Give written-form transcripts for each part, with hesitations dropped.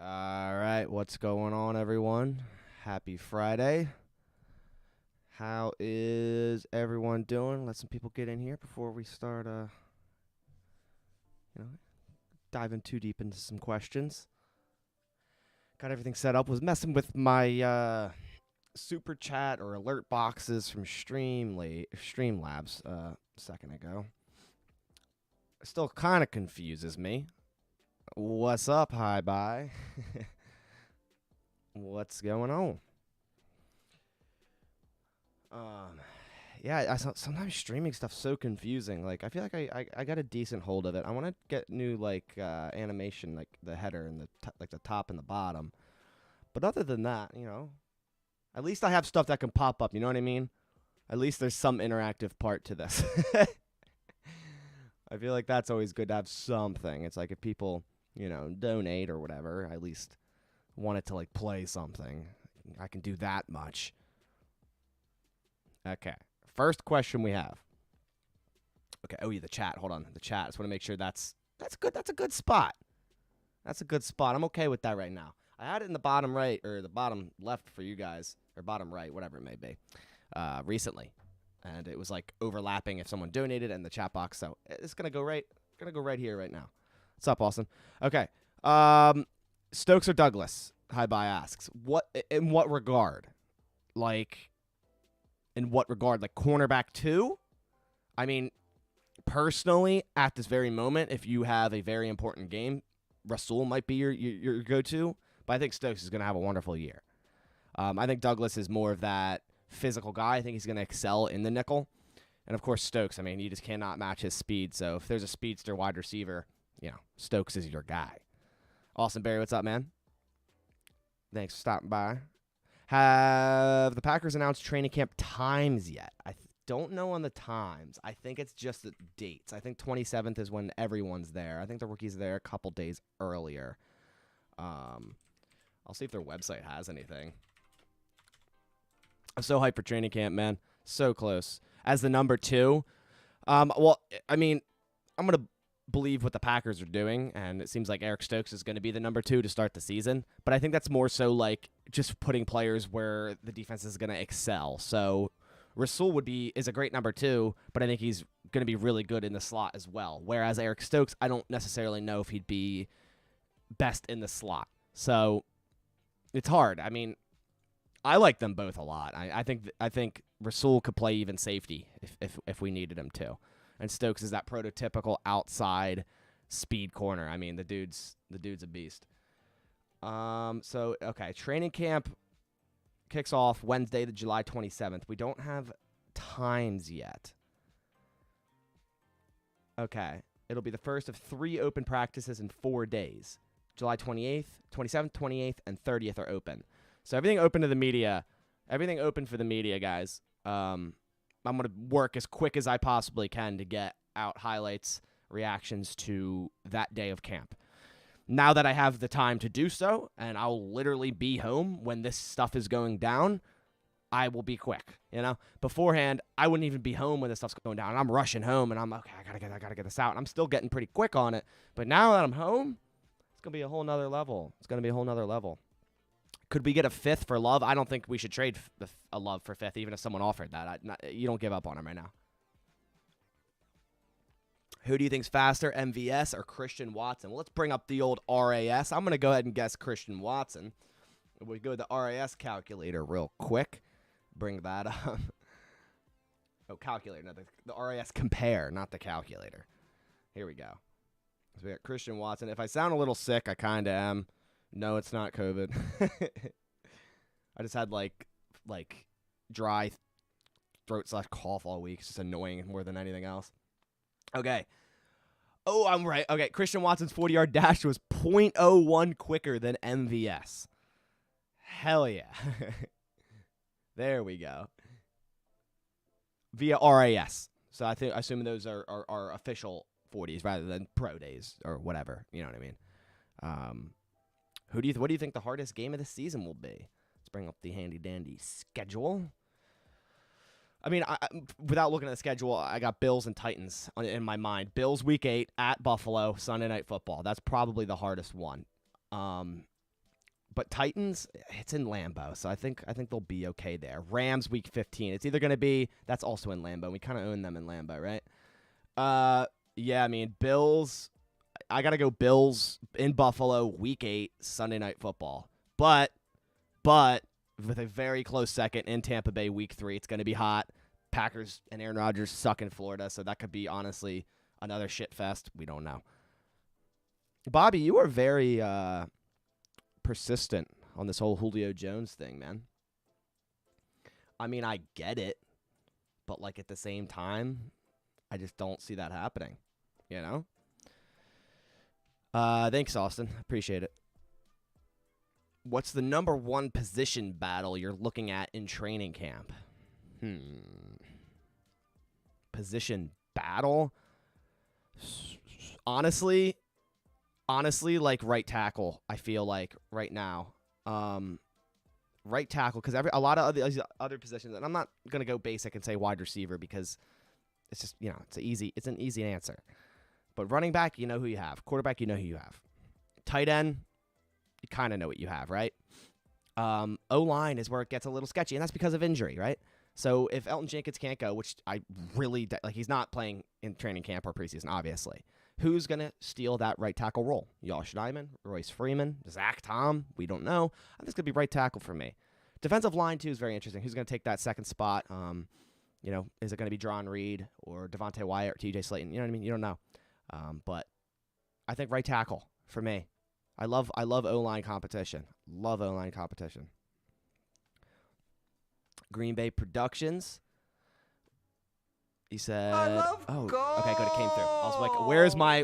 All right, what's going on, everyone? Happy Friday. How is everyone doing? Let some people get in here before we start, you know, diving too deep into some questions. Got everything set up. Was messing with my super chat or alert boxes from Streamlabs a second ago. Still kind of confuses me. What's up, hi bye? What's going on? Yeah, sometimes streaming stuff's so confusing. Like, I feel like I got a decent hold of it. I want to get new animation, like the header and the top and the bottom. But other than that, at least I have stuff that can pop up. You know what I mean? At least there's some interactive part to this. I feel like that's always good to have something. It's like if people, donate or whatever, I at least want it to like play something. I can do that much. Okay. First question we have. Okay. Oh, yeah, the chat. Hold on. The chat. I just want to make sure that's good. That's a good spot. That's a good spot. I'm okay with that right now. I had it in the bottom right or the bottom left for you guys, or bottom right, whatever it may be, recently. And it was like overlapping if someone donated in the chat box. So it's going to go right here right now. What's up, Austin? Okay. Stokes or Douglas? Hi Bye asks. In what regard? Like cornerback 2? I mean, personally, at this very moment, if you have a very important game, Rasul might be your go-to, but I think Stokes is going to have a wonderful year. I think Douglas is more of that physical guy. I think he's going to excel in the nickel. And, of course, Stokes, I mean, you just cannot match his speed. So if there's a speedster wide receiver, Stokes is your guy. Austin Barry, what's up, man? Thanks for stopping by. Have the Packers announced training camp times yet? I don't know on the times. I think it's just the dates. I think 27th is when everyone's there. I think the rookies are there a couple days earlier. I'll see if their website has anything. I'm so hyped for training camp, man. So close. As the number 2, well, I mean, I'm going to believe what the Packers are doing, and it seems like Eric Stokes is going to be the number 2 to start the season. But I think that's more so like just putting players where the defense is going to excel. So Rasul is a great number 2, but I think he's going to be really good in the slot as well. Whereas Eric Stokes, I don't necessarily know if he'd be best in the slot. So it's hard. I mean, I like them both a lot. I think Rasul could play even safety if we needed him to. And Stokes is that prototypical outside speed corner. I mean, the dude's a beast. So okay, training camp kicks off Wednesday, the July 27th. We don't have times yet. Okay, it'll be the first of 3 open practices in 4 days. July 28th, 27th, 28th, and 30th are open. So everything open to the media. Everything open for the media, guys. I'm going to work as quick as I possibly can to get out highlights, reactions to that day of camp. Now that I have the time to do so, and I'll literally be home when this stuff is going down, I will be quick. Beforehand, I wouldn't even be home when this stuff's going down. And I'm rushing home, and I'm okay. I gotta get this out. And I'm still getting pretty quick on it. But now that I'm home, it's gonna be a whole nother level. Could we get a 5th for Love? I don't think we should trade a Love for 5th, even if someone offered that. You don't give up on him right now. Who do you think's faster, MVS or Christian Watson? Well, let's bring up the old RAS. I'm going to go ahead and guess Christian Watson. We go to the RAS calculator real quick. Bring that up. Oh, calculator. No, the RAS compare, not the calculator. Here we go. So we got Christian Watson. If I sound a little sick, I kind of am. No, it's not COVID. I just had like dry throat/cough all week. It's just annoying more than anything else. Okay. Oh, I'm right. Okay, Christian Watson's 40-yard dash was 0.01 quicker than MVS. Hell yeah. There we go. Via RAS. So I assume those are official 40s rather than pro days or whatever. You know what I mean? What do you think the hardest game of the season will be? Let's bring up the handy-dandy schedule. I mean, without looking at the schedule, I got Bills and Titans in my mind. Bills Week 8 at Buffalo, Sunday Night Football. That's probably the hardest one. But Titans, it's in Lambeau, so I think they'll be okay there. Rams week 15. It's either going to be that's also in Lambeau. We kind of own them in Lambeau, right? Yeah, I mean Bills. I got to go Bills in Buffalo week 8 Sunday Night Football. But with a very close second in Tampa Bay week 3, it's going to be hot. Packers and Aaron Rodgers suck in Florida, so that could be honestly another shit fest. We don't know. Bobby, you are very persistent on this whole Julio Jones thing, man. I mean, I get it, but like at the same time, I just don't see that happening, you know? Thanks, Austin. Appreciate it. What's the number one position battle you're looking at in training camp? Position battle? Honestly, like right tackle, I feel like right now. Right tackle, because a lot of other positions, and I'm not going to go basic and say wide receiver because it's just, it's an easy answer. But running back, you know who you have. Quarterback, you know who you have. Tight end, you kind of know what you have, right? O-line is where it gets a little sketchy, and that's because of injury, right? So if Elton Jenkins can't go, which I really he's not playing in training camp or preseason, obviously. Who's going to steal that right tackle role? Josh Nyman, Royce Freeman, Zach Tom? We don't know. I think it's going to be right tackle for me. Defensive line, too, is very interesting. Who's going to take that second spot? Is it going to be John Reed or Devontae Wyatt or TJ Slayton? You know what I mean? You don't know. But I think right tackle for me. I love O-line competition. Love O-line competition. Green Bay Productions. He said, okay, good. It came through. I was like, where's my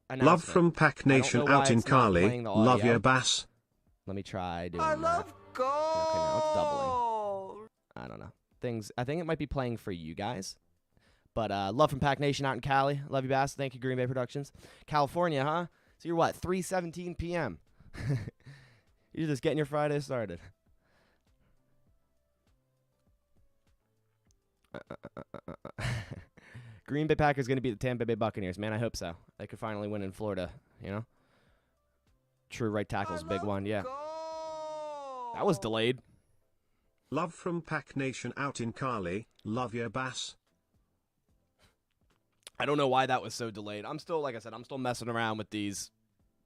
announcement? Love from Pack Nation out in Cali. Love your bass. Let me try doing that. Okay, now it's doubling. I don't know. I think it might be playing for you guys. But love from Pack Nation out in Cali. Love you, Bass. Thank you, Green Bay Productions. California, huh? So you're what, 3:17 p.m.? You're just getting your Friday started. Green Bay Packers going to beat the Tampa Bay Buccaneers. Man, I hope so. They could finally win in Florida, True right tackle's big one, yeah. That was delayed. Love from Pack Nation out in Cali. Love your bass. I don't know why that was so delayed. I'm still, like I said, messing around with these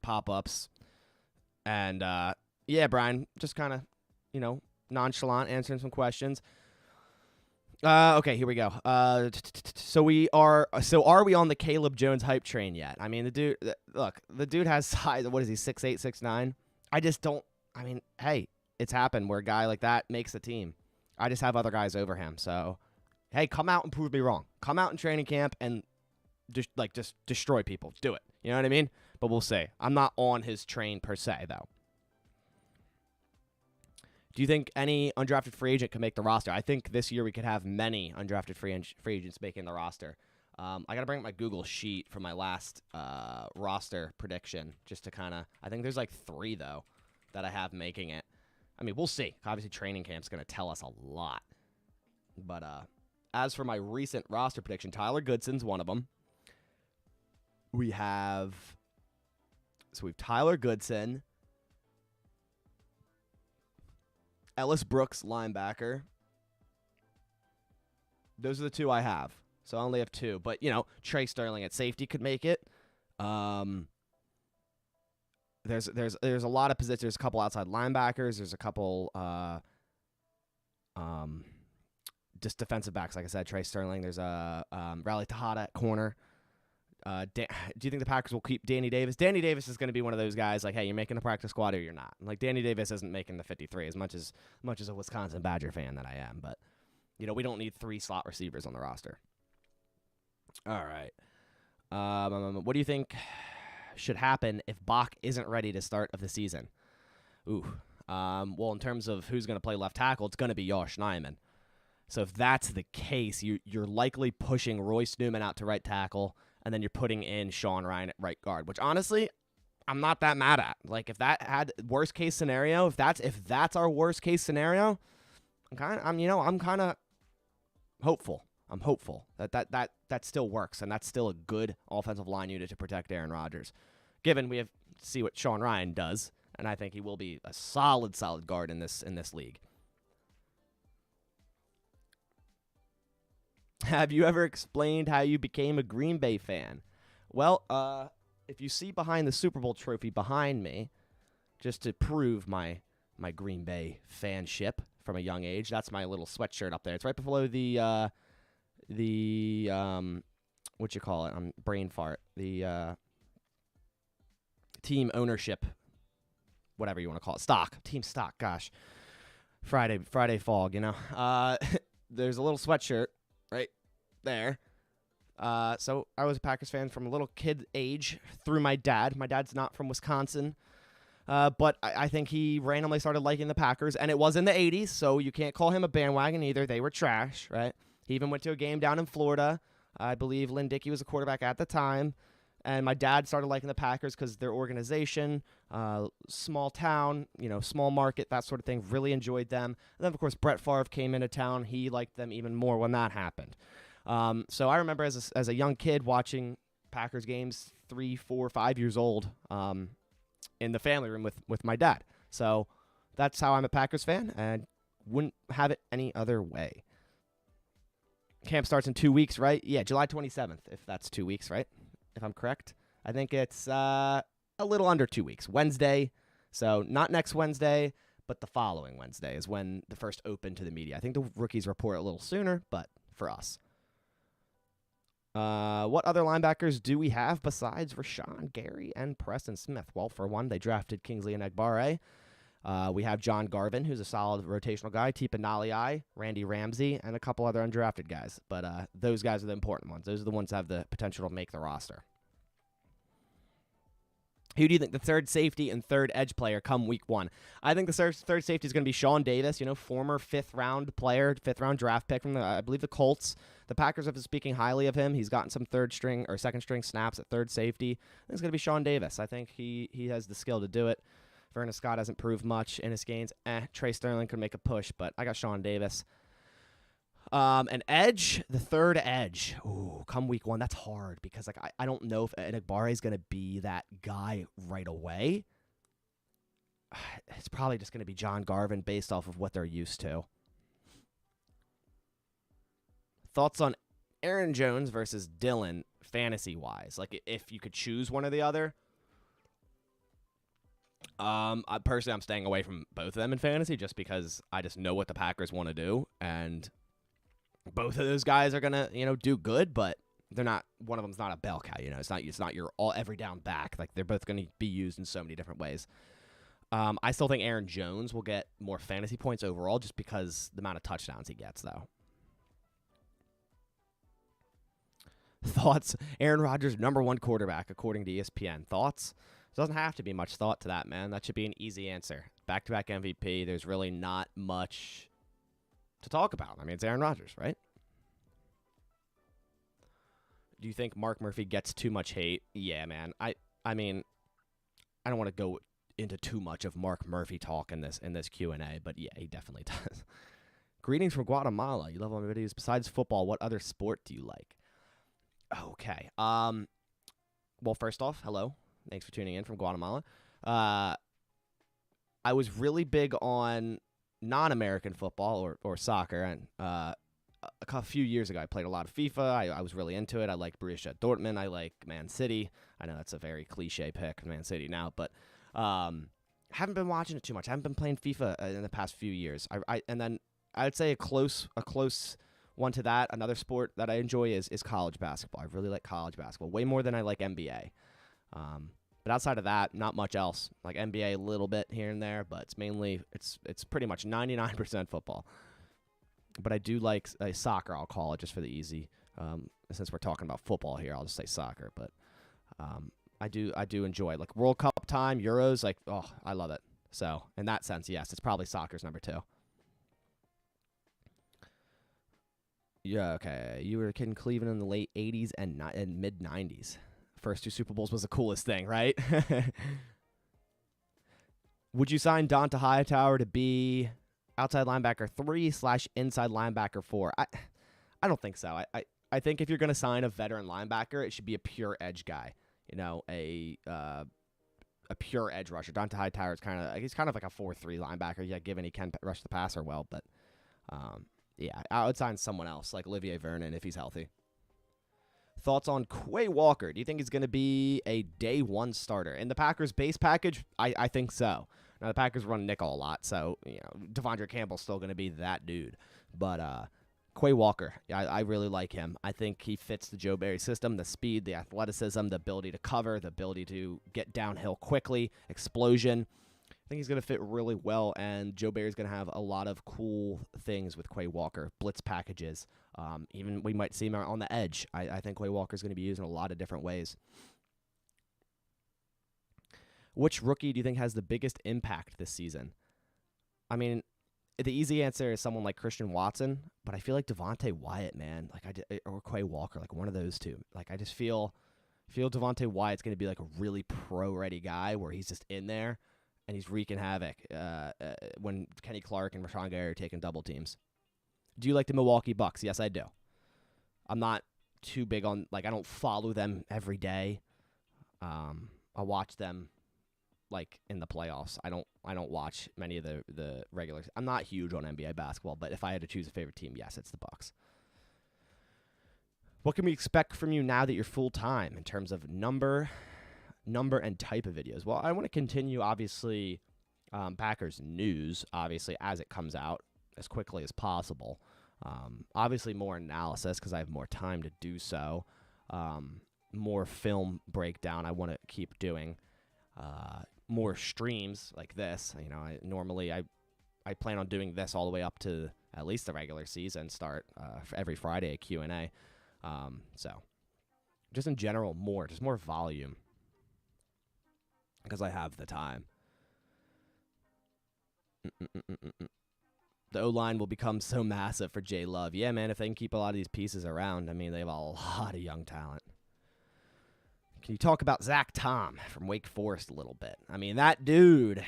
pop-ups. And, yeah, Brian, just kind of, nonchalant, answering some questions. Okay, here we go. So are we on the Caleb Jones hype train yet? I mean, the dude has size. What is he, 6'8", 6'9"? I just don't. I mean, hey, it's happened where a guy like that makes the team. I just have other guys over him. So, hey, come out and prove me wrong. Come out in training camp and just destroy people. Do it. You know what I mean? But we'll see. I'm not on his train per se, though. Do you think any undrafted free agent can make the roster? I think this year we could have many undrafted free agents making the roster. I got to bring up my Google sheet for my last roster prediction just to kind of – I think there's like 3, though, that I have making it. I mean, we'll see. Obviously, training camp's going to tell us a lot. But as for my recent roster prediction, Tyler Goodson's one of them. We have Tyler Goodson, Ellis Brooks, linebacker. Those are the 2 I have. So I only have 2. But, Trey Sterling at safety could make it. There's a lot of positions. There's a couple outside linebackers. There's a couple just defensive backs. Like I said, Trey Sterling. There's a Raleigh Tejada at corner. Do you think the Packers will keep Danny Davis? Danny Davis is going to be one of those guys like, hey, you're making the practice squad or you're not. Like, Danny Davis isn't making the 53 as much as a Wisconsin Badger fan that I am. But, we don't need 3 slot receivers on the roster. All right. What do you think should happen if Bach isn't ready to start of the season? Well, in terms of who's going to play left tackle, it's going to be Josh Nyman. So if that's the case, you're likely pushing Royce Newman out to right tackle, and then you're putting in Sean Ryan at right guard, which honestly, I'm not that mad at. Like, if that had worst case scenario, if that's our worst case scenario, I'm kind of hopeful. I'm hopeful that still works, and that's still a good offensive line unit to protect Aaron Rodgers. Given we have to see what Sean Ryan does and I think he will be a solid guard in this league. Have you ever explained how you became a Green Bay fan? Well, if you see behind the Super Bowl trophy behind me, just to prove my Green Bay fanship from a young age, that's my little sweatshirt up there. It's right below the what you call it? I'm brain fart. The team ownership, whatever you want to call it, team stock. Gosh, Friday fog. There's a little sweatshirt right there. So I was a Packers fan from a little kid age through my dad. My dad's not from Wisconsin, but I think he randomly started liking the Packers, and it was in the 80s, so you can't call him a bandwagon either. They were trash, right? He even went to a game down in Florida. I believe Lynn Dickey was a quarterback at the time. And my dad started liking the Packers because their organization, small town, small market, that sort of thing, really enjoyed them. And then, of course, Brett Favre came into town. He liked them even more when that happened. So I remember as a young kid watching Packers games, 3, 4, 5 years old, in the family room with my dad. So that's how I'm a Packers fan, and wouldn't have it any other way. Camp starts in 2 weeks, right? Yeah, July 27th, if that's 2 weeks, right? If I'm correct. I think it's a little under 2 weeks. Wednesday, so not next Wednesday, but the following Wednesday is when the first open to the media. I think the rookies report a little sooner, but for us. What other linebackers do we have besides Rashan Gary and Preston Smith? Well, for one, they drafted Kingsley Enagbare. We have John Garvin, who's a solid rotational guy, Tipa Naliai, Randy Ramsey, and a couple other undrafted guys. But those guys are the important ones. Those are the ones that have the potential to make the roster. Who do you think the third safety and third edge player come week 1? I think the third safety is going to be Sean Davis, former fifth-round player, fifth-round draft pick from, I believe, the Colts. The Packers have been speaking highly of him. He's gotten some third-string or second-string snaps at third safety. I think it's going to be Sean Davis. I think he has the skill to do it. Vernon Scott hasn't proved much in his games. Trey Sterling could make a push, but I got Sean Davis. An edge, the third edge. Ooh, come week 1, that's hard because I don't know if Enagbare is going to be that guy right away. It's probably just going to be John Garvin based off of what they're used to. Thoughts on Aaron Jones versus Dylan fantasy-wise? Like, if you could choose one or the other. I'm staying away from both of them in fantasy just because I just know what the Packers want to do, and both of those guys are gonna, do good, but they're not. One of them's not a bell cow, It's not your all every down back. Like, they're both gonna be used in so many different ways. I still think Aaron Jones will get more fantasy points overall just because the amount of touchdowns he gets, though. Thoughts? Aaron Rodgers, #1 quarterback according to ESPN. Thoughts? Doesn't have to be much thought to that, man. That should be an easy answer. Back-to-back MVP. There's really not much to talk about. I mean, it's Aaron Rodgers, right? Do you think Mark Murphy gets too much hate? Yeah, man. I mean, I don't want to go into too much of Mark Murphy talk in this Q&A, but yeah, he definitely does. Greetings from Guatemala. You love all my videos. Besides football, what other sport do you like? Okay. Well, first off, hello. Thanks for tuning in from Guatemala. I was really big on non-American football or soccer, and a few years ago I played a lot of FIFA. I was really into it. I like Borussia Dortmund. I like Man City. I know that's a very cliche pick, Man City now, but haven't been watching it too much. I haven't been playing FIFA in the past few years. And then I'd say a close one to that. Another sport that I enjoy is college basketball. I really like college basketball way more than I like NBA. But outside of that, not much else. Like NBA a little bit here and there, but it's pretty much 99% football. But I do like soccer, I'll call it, just for the easy. Since we're talking about football here, I'll just say soccer. But I do enjoy like World Cup time, Euros. Like, oh, I love it. So in that sense, yes, it's probably soccer's #2. Yeah, okay. You were a kid in Cleveland in the late 80s and mid 90s. First 2 Super Bowls was the coolest thing, right? Would you sign Donta Hightower to be outside linebacker 3/inside linebacker 4? I don't think so. I think if you're going to sign a veteran linebacker, it should be a pure edge guy. A a pure edge rusher. Dante Hightower is he's kind of like a 4-3 linebacker. Yeah, given he can rush the passer well, but yeah, I would sign someone else like Olivier Vernon if he's healthy. Thoughts on Quay Walker? Do you think he's going to be a day one starter in the Packers base package? I think so. Now the Packers run nickel a lot, so Devondre Campbell's still going to be that dude, but Quay Walker, I really like him. I think he fits the Joe Barry system, the speed, the athleticism, the ability to cover, the ability to get downhill quickly, explosion. I think he's going to fit really well, and Joe Barry's going to have a lot of cool things with Quay Walker, blitz packages. Even we might see him on the edge. I think Quay Walker's going to be used in a lot of different ways. Which rookie do you think has the biggest impact this season? I mean, the easy answer is someone like Christian Watson, but I feel like Devontae Wyatt, man, or Quay Walker, like one of those two. Like I just feel Devontae Wyatt's going to be like a really pro-ready guy where he's just in there and he's wreaking havoc when Kenny Clark and Rashan Gary are taking double teams. Do you like the Milwaukee Bucks? Yes, I do. I'm not too big on I don't follow them every day. I watch them like in the playoffs. I don't watch many of the regulars. I'm not huge on NBA basketball, but if I had to choose a favorite team, yes, it's the Bucks. What can we expect from you now that you're full time in terms of number and type of videos? Well, I want to continue obviously Packers news obviously as it comes out as quickly as possible. Obviously more analysis because I have more time to do so. More film breakdown I want to keep doing. More streams like this. I plan on doing this all the way up to at least the regular season start for every Friday a Q&A. So just in general, more volume because I have the time. The O-line will become so massive for Jay Love. Yeah, man, if they can keep a lot of these pieces around, I mean, they have a lot of young talent. Can you talk about Zach Tom from Wake Forest a little bit? I mean, that dude,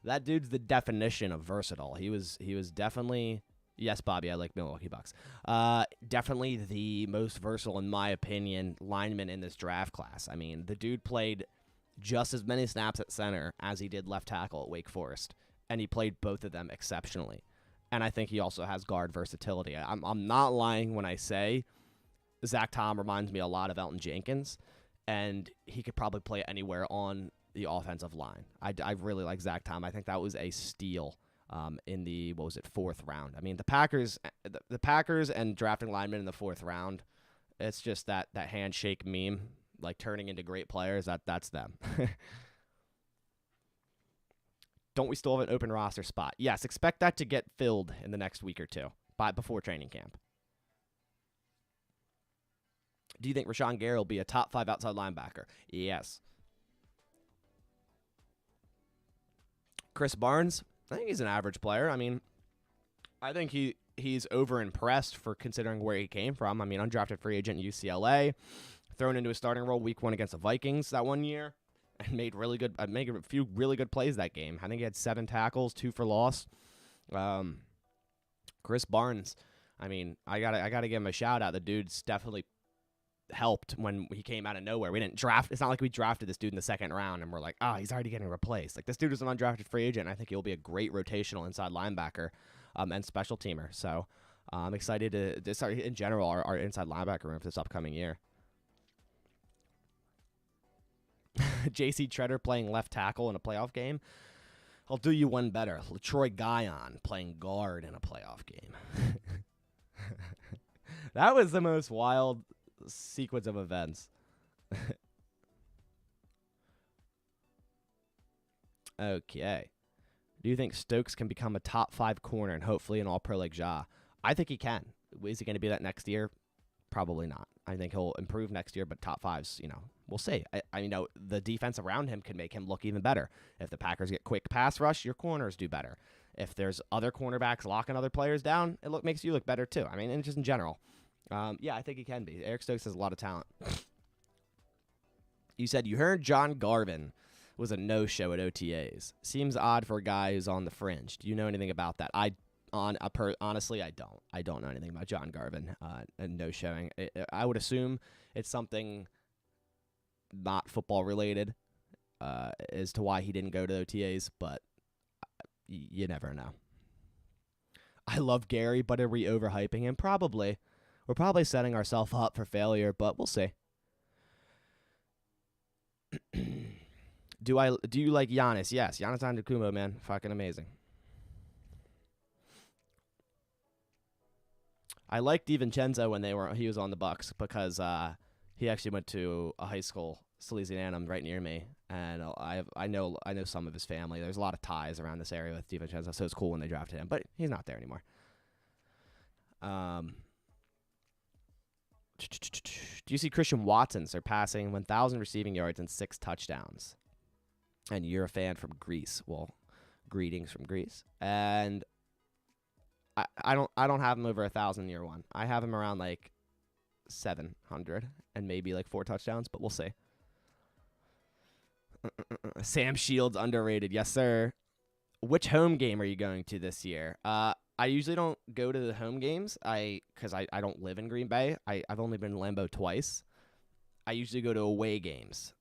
that dude's the definition of versatile. He was definitely, yes, Bobby, I like Milwaukee Bucks. Definitely the most versatile, in my opinion, lineman in this draft class. I mean, the dude played just as many snaps at center as he did left tackle at Wake Forest, and he played both of them exceptionally. And I think he also has guard versatility. I'm not lying when I say Zach Tom reminds me a lot of Elton Jenkins. And he could probably play anywhere on the offensive line. I really like Zach Tom. I think that was a steal in the, 4th round. I mean, the Packers and drafting linemen in the 4th round, it's just that handshake meme, like turning into great players, that's them. Don't we still have an open roster spot? Yes, expect that to get filled in the next week or two before training camp. Do you think Rashan Gary will be a top 5 outside linebacker? Yes. Chris Barnes, I think he's an average player. I mean, I think he's over-impressed for considering where he came from. I mean, undrafted free agent UCLA, thrown into a starting role week 1 against the Vikings that one year, and made a few really good plays that game. I think he had 7 tackles, 2 for loss. Chris Barnes, I mean, I gotta give him a shout out. The dude's definitely helped when he came out of nowhere. We didn't draft. It's not like we drafted this dude in the 2nd round and we're like, he's already getting replaced. Like, this dude is an undrafted free agent. And I think he'll be a great rotational inside linebacker and special teamer. So I'm excited to start in general our inside linebacker room for this upcoming year. J.C. Treader playing left tackle in a playoff game. I'll do you one better. LaTroy Guion playing guard in a playoff game. That was the most wild sequence of events. Okay. Do you think Stokes can become a top 5 corner and hopefully an all-pro like Ja? I think he can. Is he going to be that next year? Probably not. I think he'll improve next year, but top 5's, we'll see. The defense around him can make him look even better. If the Packers get quick pass rush, your corners do better. If there's other cornerbacks locking other players down, it makes you look better too. I mean, and just in general. Yeah, I think he can be. Eric Stokes has a lot of talent. You said you heard John Garvin was a no-show at OTAs. Seems odd for a guy who's on the fringe. Do you know anything about that? Honestly, I don't. I don't know anything about John Garvin and no-showing. I would assume it's something not football related. as to why he didn't go to OTAs, but you never know. I love Gary, but are we overhyping him? Probably. We're probably setting ourselves up for failure, but we'll see. Do you like Giannis? Yes, Giannis Antetokounmpo, man, fucking amazing. I liked DiVincenzo when he was on the Bucks because he actually went to a high school, Salesianum, right near me, and I know some of his family. There's a lot of ties around this area with DiVincenzo, so it's cool when they drafted him, but he's not there anymore. Do you see Christian Watson surpassing 1,000 receiving yards and 6 touchdowns? And you're a fan from Greece. Well, greetings from Greece. And I don't have him over 1,000 year one. I have him around like 700 and maybe like 4 touchdowns, but we'll see. Sam Shields underrated. Yes, sir. Which home game are you going to this year? I usually don't go to the home games because I don't live in Green Bay. I've only been to Lambeau twice. I usually go to away games.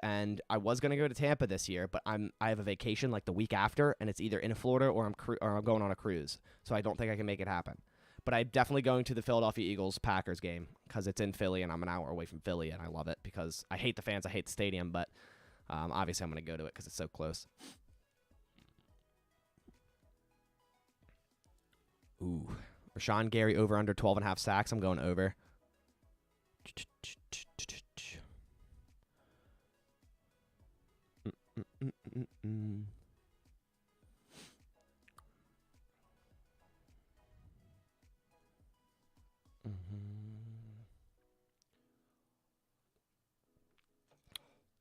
And I was going to go to Tampa this year, but I have a vacation like the week after, and it's either in Florida or I'm going on a cruise, so I don't think I can make it happen. But I'm definitely going to the Philadelphia Eagles-Packers game because it's in Philly, and I'm an hour away from Philly, and I love it because I hate the fans, I hate the stadium, but obviously I'm going to go to it because it's so close. Ooh. Rashan Gary over under 12.5 sacks. I'm going over.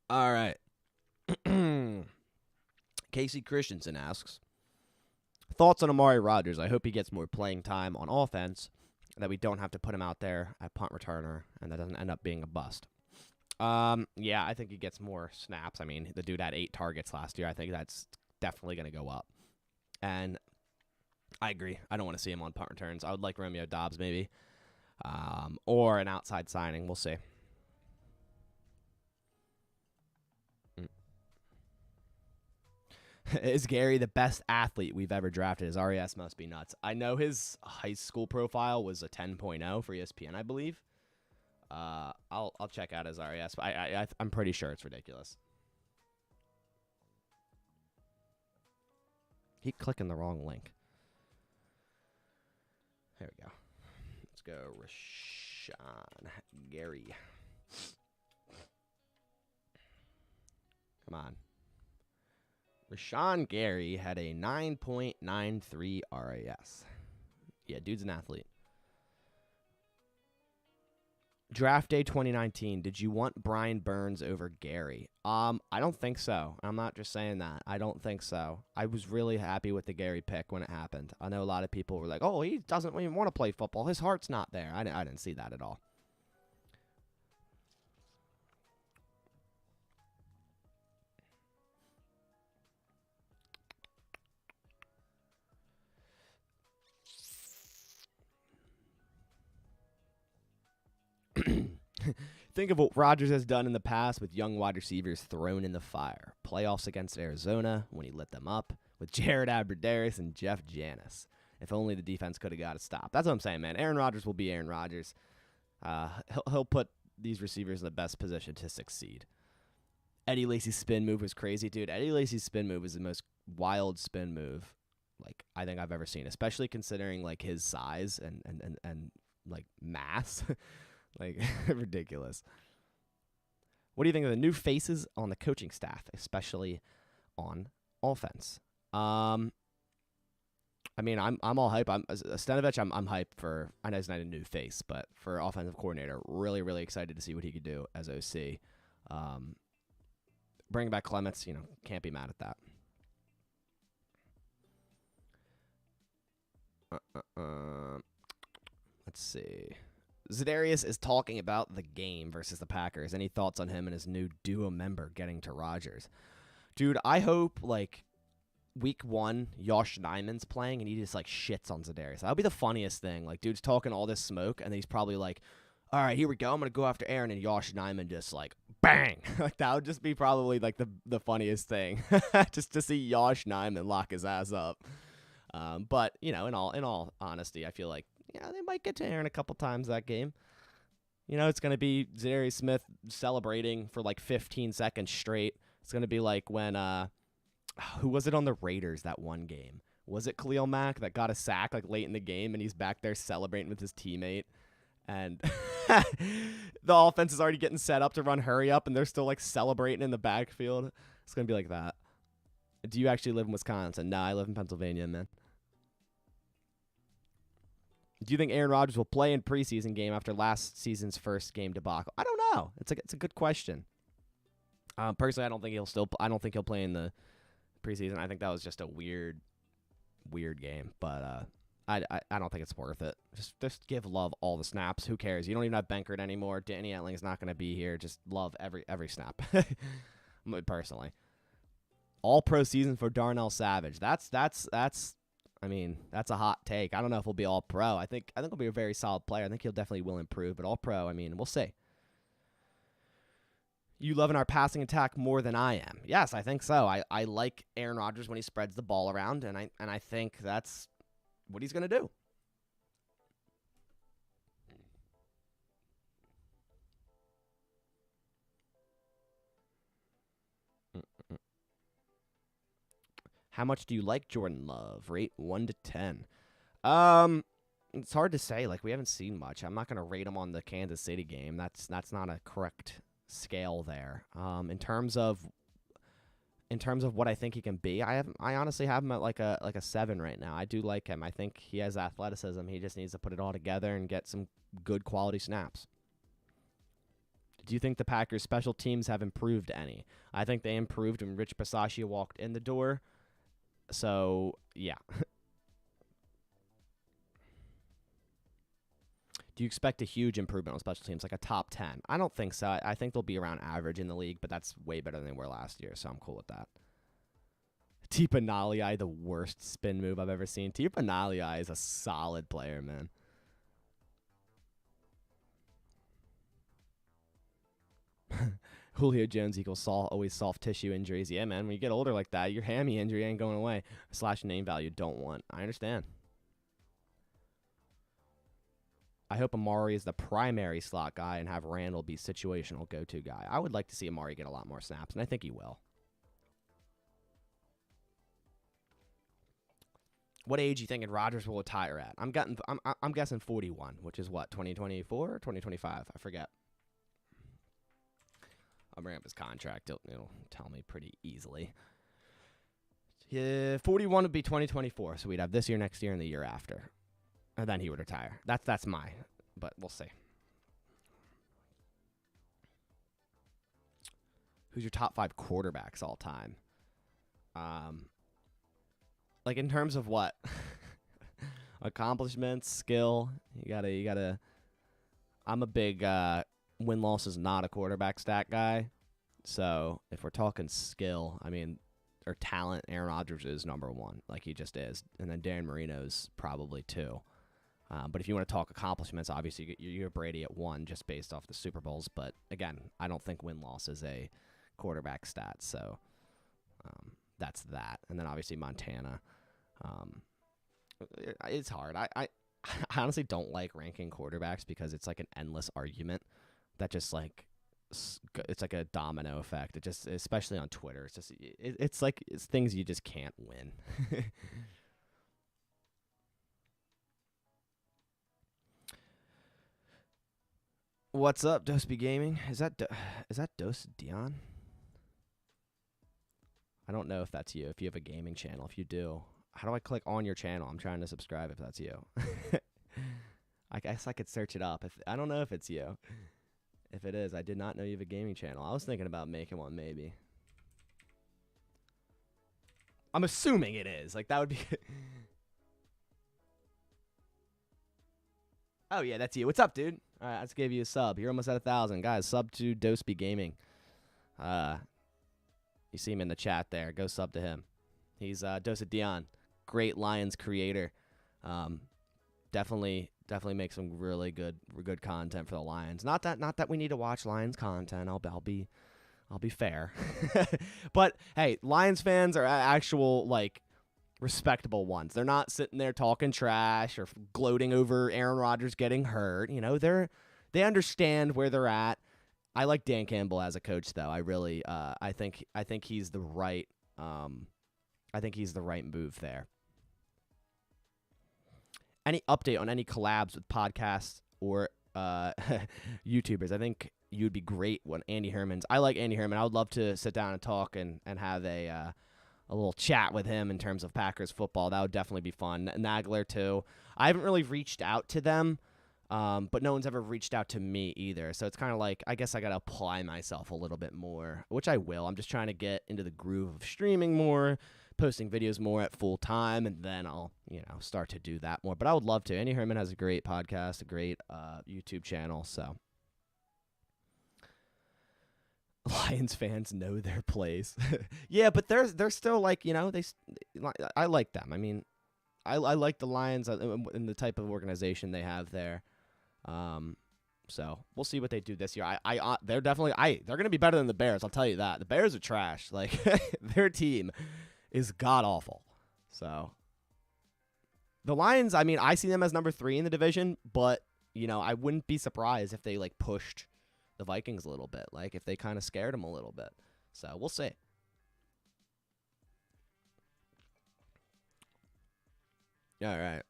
All right. Casey Christensen asks, thoughts on Amari Rodgers? I hope he gets more playing time on offense, that we don't have to put him out there at punt returner, and that doesn't end up being a bust. Yeah, I think he gets more snaps. I mean, the dude had 8 targets last year. I think that's definitely going to go up. And I agree. I don't want to see him on punt returns. I would like Romeo Doubs maybe, or an outside signing. We'll see. Is Gary the best athlete we've ever drafted? His RAS must be nuts. I know his high school profile was a 10.0 for ESPN, I believe. I'll check out his RAS, but I'm pretty sure it's ridiculous. He clicking the wrong link. There we go. Let's go Rashan Gary. Come on. Rashan Gary had a 9.93 RAS. Yeah, dude's an athlete. Draft day 2019. Did you want Brian Burns over Gary? I don't think so. I'm not just saying that. I don't think so. I was really happy with the Gary pick when it happened. I know a lot of people were like, "Oh, he doesn't even want to play football. His heart's not there." I didn't see that at all. Think of what Rodgers has done in the past with young wide receivers thrown in the fire. Playoffs against Arizona when he lit them up with Jared Abbrederis and Jeff Janis. If only the defense could have got a stop. That's what I'm saying, man. Aaron Rodgers will be Aaron Rodgers. He'll put these receivers in the best position to succeed. Eddie Lacy's spin move was crazy, dude. Eddie Lacy's spin move is the most wild spin move like I think I've ever seen, especially considering like his size and like mass. Like, ridiculous. What do you think of the new faces on the coaching staff, especially on offense? I mean, I'm all hype. Stanovich, I'm hyped for. I know he's not a new face, but for offensive coordinator, really, really excited to see what he could do as OC. Bringing back Clements, can't be mad at that. Let's see. Za'Darius is talking about the game versus the Packers. Any thoughts on him and his new duo member getting to Rodgers? Dude, I hope, like, week 1, Josh Nijman's playing, and he just, like, shits on Za'Darius. That would be the funniest thing. Like, dude's talking all this smoke, and he's probably like, all right, here we go. I'm going to go after Aaron, and Josh Nyman just like, bang. Like, that would just be probably like the funniest thing. Just to see Josh Nyman lock his ass up. But, you know, in all honesty, I feel like, yeah, they might get to Aaron a couple times that game. You know, it's going to be Zadarius Smith celebrating for like 15 seconds straight. It's going to be like when, who was it on the Raiders that one game? Was it Khalil Mack that got a sack like late in the game and he's back there celebrating with his teammate? And the offense is already getting set up to run hurry up and they're still like celebrating in the backfield. It's going to be like that. Do you actually live in Wisconsin? No, I live in Pennsylvania, man. Do you think Aaron Rodgers will play in preseason game after last season's first game debacle? I don't know. It's a good question. Personally, I don't think he'll play in the preseason. I think that was just a weird game. But I don't think it's worth it. Just give Love all the snaps. Who cares? You don't even have Benkert anymore. Danny Etling's not going to be here. Just Love every snap. Personally, all pro season for Darnell Savage. That's a hot take. I don't know if he'll be all pro. I think he'll be a very solid player. I think he'll definitely will improve, but all pro, we'll see. You loving our passing attack more than I am. Yes, I think so. I like Aaron Rodgers when he spreads the ball around, and I think that's what he's going to do. How much do you like Jordan Love? Rate 1 to 10. It's hard to say. Like, we haven't seen much. I'm not going to rate him on the Kansas City game. That's not a correct scale there. In terms of what I think he can be, I honestly have him at like a 7 right now. I do like him. I think he has athleticism. He just needs to put it all together and get some good quality snaps. Do you think the Packers' special teams have improved any? I think they improved when Rich Bisaccia walked in the door. So, yeah. Do you expect a huge improvement on special teams, like a top 10? I don't think so. I think they'll be around average in the league, but that's way better than they were last year, so I'm cool with that. Tipa Nalii, the worst spin move I've ever seen. Tipa Nalii is a solid player, man. Julio Jones equals always soft tissue injuries. Yeah, man, when you get older like that, your hammy injury ain't going away. / name value don't want. I understand. I hope Amari is the primary slot guy and have Randall be situational go-to guy. I would like to see Amari get a lot more snaps, and I think he will. What age do you think Rodgers will retire at? I'm guessing 41, which is what, 2024 or 2025? I forget. I'll bring up his contract. It'll tell me pretty easily. Yeah, 41 would be 2024, so we'd have this year, next year, and the year after. And then he would retire. That's but we'll see. Who's your top 5 quarterbacks all time? Like in terms of what? Accomplishments, skill. You gotta. I'm a big win-loss is not a quarterback stat guy. So if we're talking skill, or talent, Aaron Rodgers is number 1, like he just is, and then Dan Marino's probably 2. But if you want to talk accomplishments, obviously you're Brady at 1 just based off the Super Bowls. But again, I don't think win-loss is a quarterback stat. So that's that. And then obviously Montana. It's hard. I honestly don't like ranking quarterbacks because it's like an endless argument that just like it's like a domino effect. It just, especially on Twitter, it's things you just can't win. What's up, Doseby Gaming? Is that Dos Dion? I don't know if that's you. If you have a gaming channel, if you do, how do I click on your channel? I'm trying to subscribe. If that's you, I guess I could search it up. I don't know if it's you. If it is, I did not know you have a gaming channel. I was thinking about making one, maybe. I'm assuming it is. Like that would be. Oh yeah, that's you. What's up, dude? All right, let's give you a sub. You're almost at 1,000, guys. Sub to Doseby Gaming. You see him in the chat there. Go sub to him. He's Dosa Dion, great Lions creator. definitely make some really good content for the Lions. Not that we need to watch Lions content. I'll be fair. But hey, Lions fans are actual like respectable ones. They're not sitting there talking trash or gloating over Aaron Rodgers getting hurt. You know, they understand where they're at. I like Dan Campbell as a coach, though. I really, I think he's the right, move there. Any update on any collabs with podcasts or YouTubers? I think you'd be great when Andy Herman's. I like Andy Herman. I would love to sit down and talk and have a little chat with him in terms of Packers football. That would definitely be fun. Nagler too. I haven't really reached out to them. But no one's ever reached out to me either. So it's kind of like, I guess I got to apply myself a little bit more, which I will. I'm just trying to get into the groove of streaming more, posting videos more at full time, and then I'll, start to do that more. But I would love to. Andy Herman has a great podcast, a great YouTube channel. So Lions fans know their place. Yeah, but they're still like, I like them. I mean, I like the Lions and the type of organization they have there. So we'll see what they do this year. They're definitely they're gonna be better than the Bears. I'll tell you that. The Bears are trash. Like their team is god awful. So the Lions, I mean, I see them as number 3 in the division, but I wouldn't be surprised if they like pushed the Vikings a little bit, like if they kind of scared them a little bit. So we'll see. All right.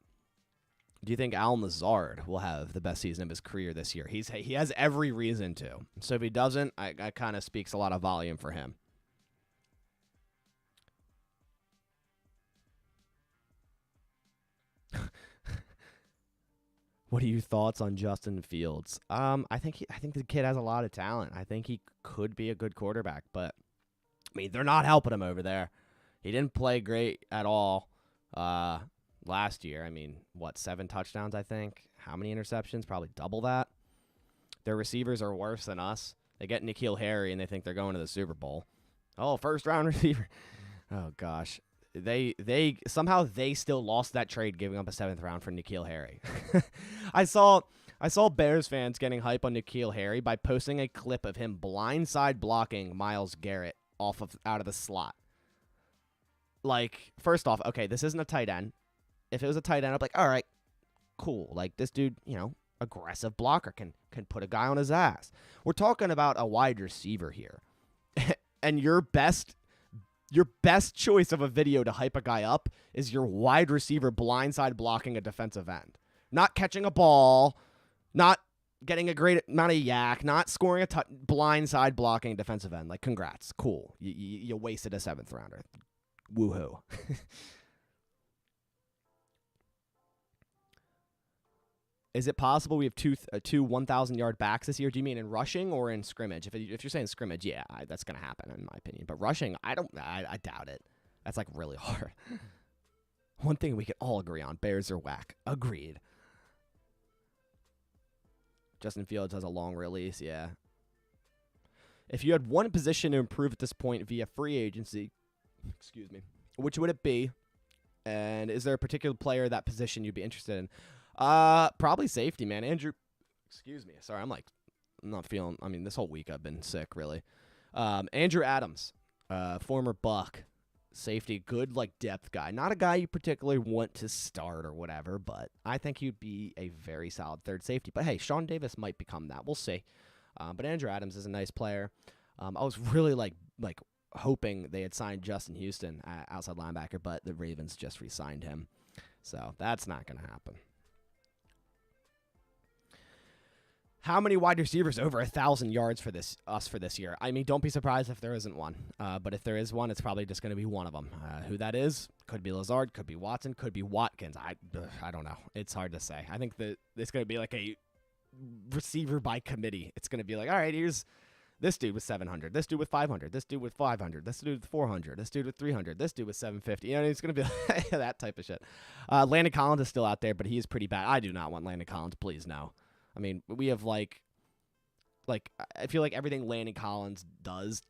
Do you think Al Nazard will have the best season of his career this year? He has every reason to. So if he doesn't, I kind of speaks a lot of volume for him. What are your thoughts on Justin Fields? I think the kid has a lot of talent. I think he could be a good quarterback, but I mean, they're not helping him over there. He didn't play great at all. Last year, I mean, 7 touchdowns, I think? How many interceptions? Probably double that. Their receivers are worse than us. They get N'Keal Harry, and they think they're going to the Super Bowl. Oh, first-round receiver. Oh, gosh. They somehow they still lost that trade, giving up a 7th round for N'Keal Harry. I saw Bears fans getting hype on N'Keal Harry by posting a clip of him blindside blocking Myles Garrett out of the slot. Like, first off, okay, this isn't a tight end. If it was a tight end, I'd be like, all right, cool. Like, this dude, aggressive blocker can put a guy on his ass. We're talking about a wide receiver here. And your best choice of a video to hype a guy up is your wide receiver blindside blocking a defensive end. Not catching a ball, not getting a great amount of yak, not scoring blindside blocking a defensive end. Like, congrats. Cool. You wasted a 7th rounder. Woohoo. Is it possible we have two 1,000-yard backs this year? Do you mean in rushing or in scrimmage? If you're saying scrimmage, yeah, that's going to happen in my opinion. But rushing, I doubt it. That's like really hard. One thing we can all agree on, Bears are whack. Agreed. Justin Fields has a long release, yeah. If you had one position to improve at this point via free agency, which would it be? And is there a particular player that position you'd be interested in? Probably safety, man. Andrew, sorry, I'm not feeling, this whole week I've been sick, really. Andrew Adams, former Buck, safety, good, depth guy. Not a guy you particularly want to start or whatever, but I think he'd be a very solid third safety. But hey, Sean Davis might become that. We'll see. But Andrew Adams is a nice player. I was really, hoping they had signed Justin Houston, outside linebacker, but the Ravens just re-signed him. So that's not going to happen. How many wide receivers over 1,000 yards for this year? I mean, don't be surprised if there isn't one. But if there is one, it's probably just going to be one of them. Who that is? Could be Lazard, could be Watson, could be Watkins. I don't know. It's hard to say. I think that it's going to be like a receiver by committee. It's going to be like, all right, here's this dude with 700, this dude with 500, this dude with 500, this dude with 400, this dude with 300, this dude with 750. It's going to be that type of shit. Landon Collins is still out there, but he is pretty bad. I do not want Landon Collins. Please, no. I mean, we have I feel like everything Landon Collins does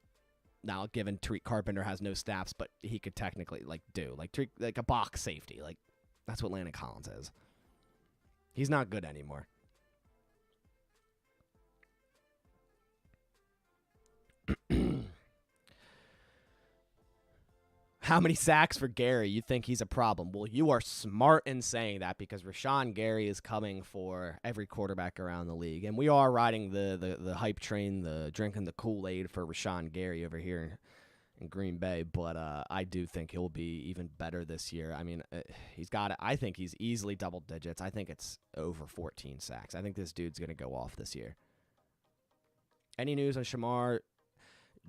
now, given Tariq Carpenter has no snaps, but he could technically do a box safety. That's what Landon Collins is. He's not good anymore. How many sacks for Gary? You think he's a problem? Well, you are smart in saying that because Rashan Gary is coming for every quarterback around the league. And we are riding the hype train, the drinking the Kool-Aid for Rashan Gary over here in Green Bay. But I do think he'll be even better this year. I mean, he's got it. I think he's easily double digits. I think it's over 14 sacks. I think this dude's going to go off this year. Any news on Shamar?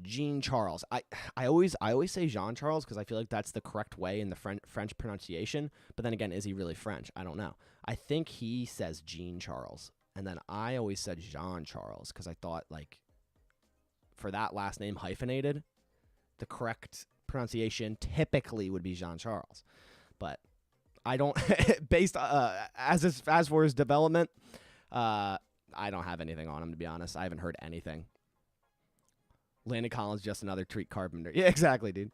Jean Charles. I always say Jean Charles because I feel like that's the correct way in the French pronunciation. But then again, is he really French? I don't know. I think he says Jean Charles. And then I always said Jean Charles because I thought, like, for that last name hyphenated, the correct pronunciation typically would be Jean Charles. But I don't, based as for his development, I don't have anything on him, to be honest. I haven't heard anything. Landon Collins, just another treat carpenter. Yeah, exactly, dude.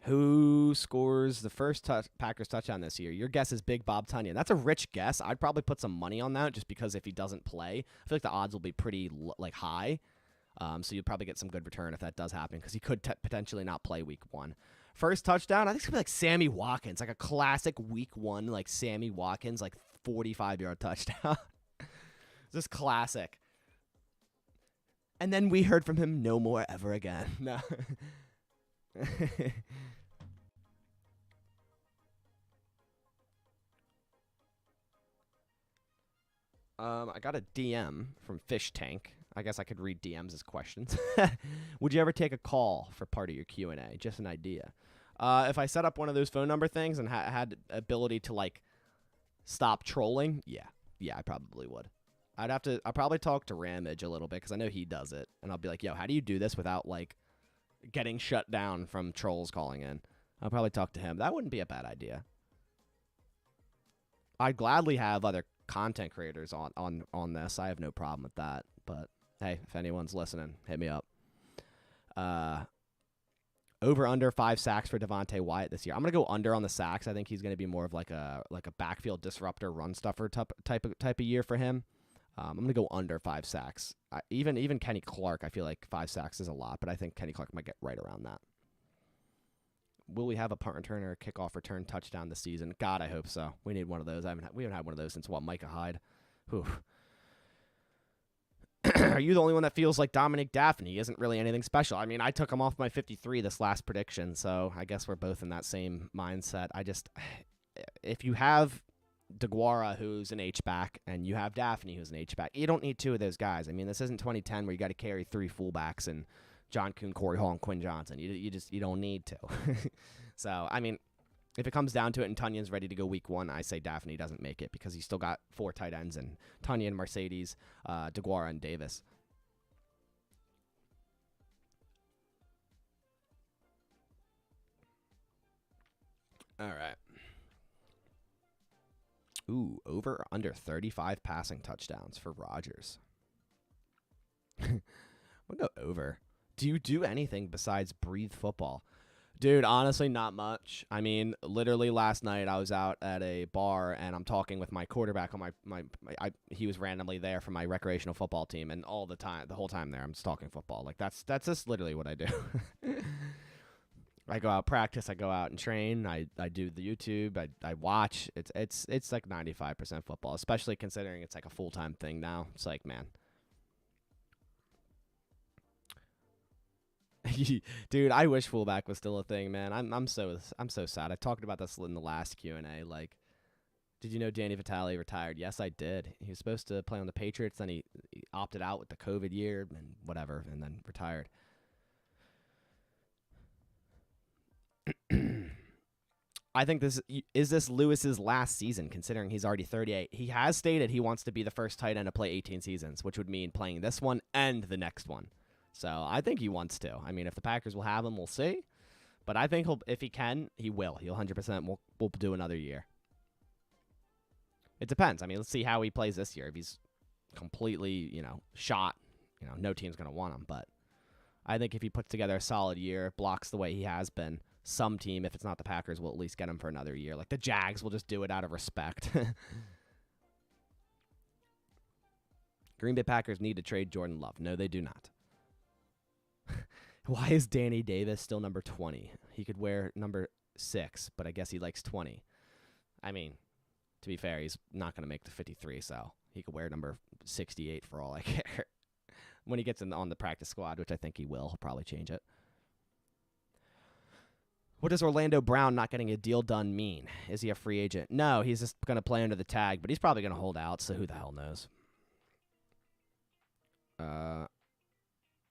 Who scores the first Packers touchdown this year? Your guess is Big Bob Tunyon. That's a rich guess. I'd probably put some money on that just because if he doesn't play, I feel like the odds will be pretty high. So you'll probably get some good return if that does happen because he could potentially not play week 1. First touchdown, I think it's going to be like Sammy Watkins, like a classic week 1, like Sammy Watkins, like 45-yard touchdown. Just classic. And then we heard from him no more ever again. No. I got a DM from Fish Tank. I guess I could read DMs as questions. Would you ever take a call for part of your Q&A? Just an idea. If I set up one of those phone number things and had ability to, like, stop trolling, yeah, I probably would. I'll probably talk to Ramage a little bit because I know he does it. And I'll be like, yo, how do you do this without, like, getting shut down from trolls calling in? I'll probably talk to him. That wouldn't be a bad idea. I'd gladly have other content creators on this. I have no problem with that. But, hey, if anyone's listening, hit me up. Over under 5 sacks for Devontae Wyatt this year. I'm gonna go under on the sacks. I think he's gonna be more of like a backfield disruptor, run stuffer type of year for him. I'm going to go under 5 sacks. Even Kenny Clark, I feel like 5 sacks is a lot, but I think Kenny Clark might get right around that. Will we have a punt return or a kickoff return touchdown this season? God, I hope so. We need one of those. We haven't had one of those since, Micah Hyde. Whew. Are you the only one that feels like Dominic Daphne isn't really anything special? I mean, I took him off my 53 this last prediction, so I guess we're both in that same mindset. If you have DeGuara, who's an H-back, and you have Daphne, who's an H-back. You don't need 2 of those guys. I mean, this isn't 2010 where you got to carry 3 fullbacks and John Kuhn, Corey Hall, and Quinn Johnson. You don't need to. So, I mean, if it comes down to it and Tunyon's ready to go week 1, I say Daphne doesn't make it because he's still got 4 tight ends and Tunyon, Mercedes, DeGuara, and Davis. All right. Ooh, over or under 35 passing touchdowns for Rodgers. I'm going to go over. Do you do anything besides breathe football? Dude, honestly, not much. I mean, literally last night I was out at a bar and I'm talking with my quarterback on he was randomly there for my recreational football team, and the whole time there I'm just talking football. Like that's just literally what I do. I go out practice, I go out and train, I do the YouTube, I watch. It's like 95% football, especially considering it's like a full-time thing now. It's like, man. Dude, I wish fullback was still a thing, man. I'm so sad. I talked about this in the last Q&A. Like, did you know Danny Vitale retired? Yes, I did. He was supposed to play on the Patriots, then he opted out with the COVID year and whatever, and then retired. I think this is Lewis's last season, considering he's already 38. He has stated he wants to be the first tight end to play 18 seasons, which would mean playing this one and the next one. So I think he wants to. I mean, if the Packers will have him, we'll see. But I think if he can, he will. He'll 100% will do another year. It depends. I mean, let's see how he plays this year. If he's completely, shot, no team's going to want him. But I think if he puts together a solid year, blocks the way he has been, some team, if it's not the Packers, will at least get him for another year. Like the Jags will just do it out of respect. Green Bay Packers need to trade Jordan Love. No, they do not. Why is Danny Davis still number 20? He could wear number 6, but I guess he likes 20. I mean, to be fair, he's not going to make the 53, so he could wear number 68 for all I care. When he gets on the practice squad, which I think he will, he'll probably change it. What does Orlando Brown not getting a deal done mean? Is he a free agent? No, he's just going to play under the tag, but he's probably going to hold out, so who the hell knows?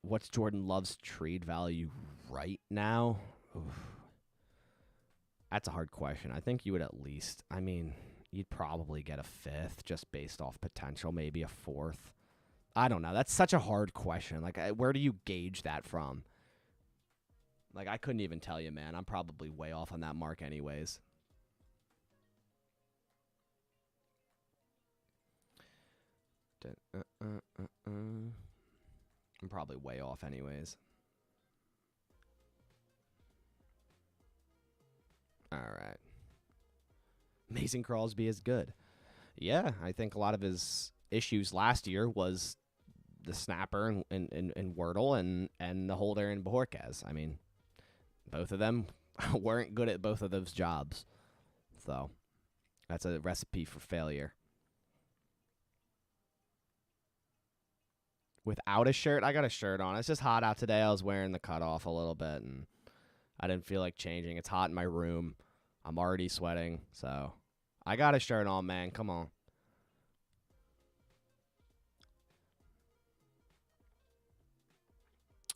What's Jordan Love's trade value right now? Oof. That's a hard question. I think you would at least, I mean, you'd probably get a 5th just based off potential, maybe a 4th. I don't know. That's such a hard question. Like, where do you gauge that from? Like, I couldn't even tell you, man. I'm probably way off on that mark anyways. I'm probably way off anyways. All right. Mason Crosby is good. Yeah, I think a lot of his issues last year was the snapper in Wordle and the holder in Bojorquez. I mean, both of them weren't good at both of those jobs. So that's a recipe for failure. Without a shirt, I got a shirt on. It's just hot out today. I was wearing the cutoff a little bit, and I didn't feel like changing. It's hot in my room. I'm already sweating, so I got a shirt on, man. Come on.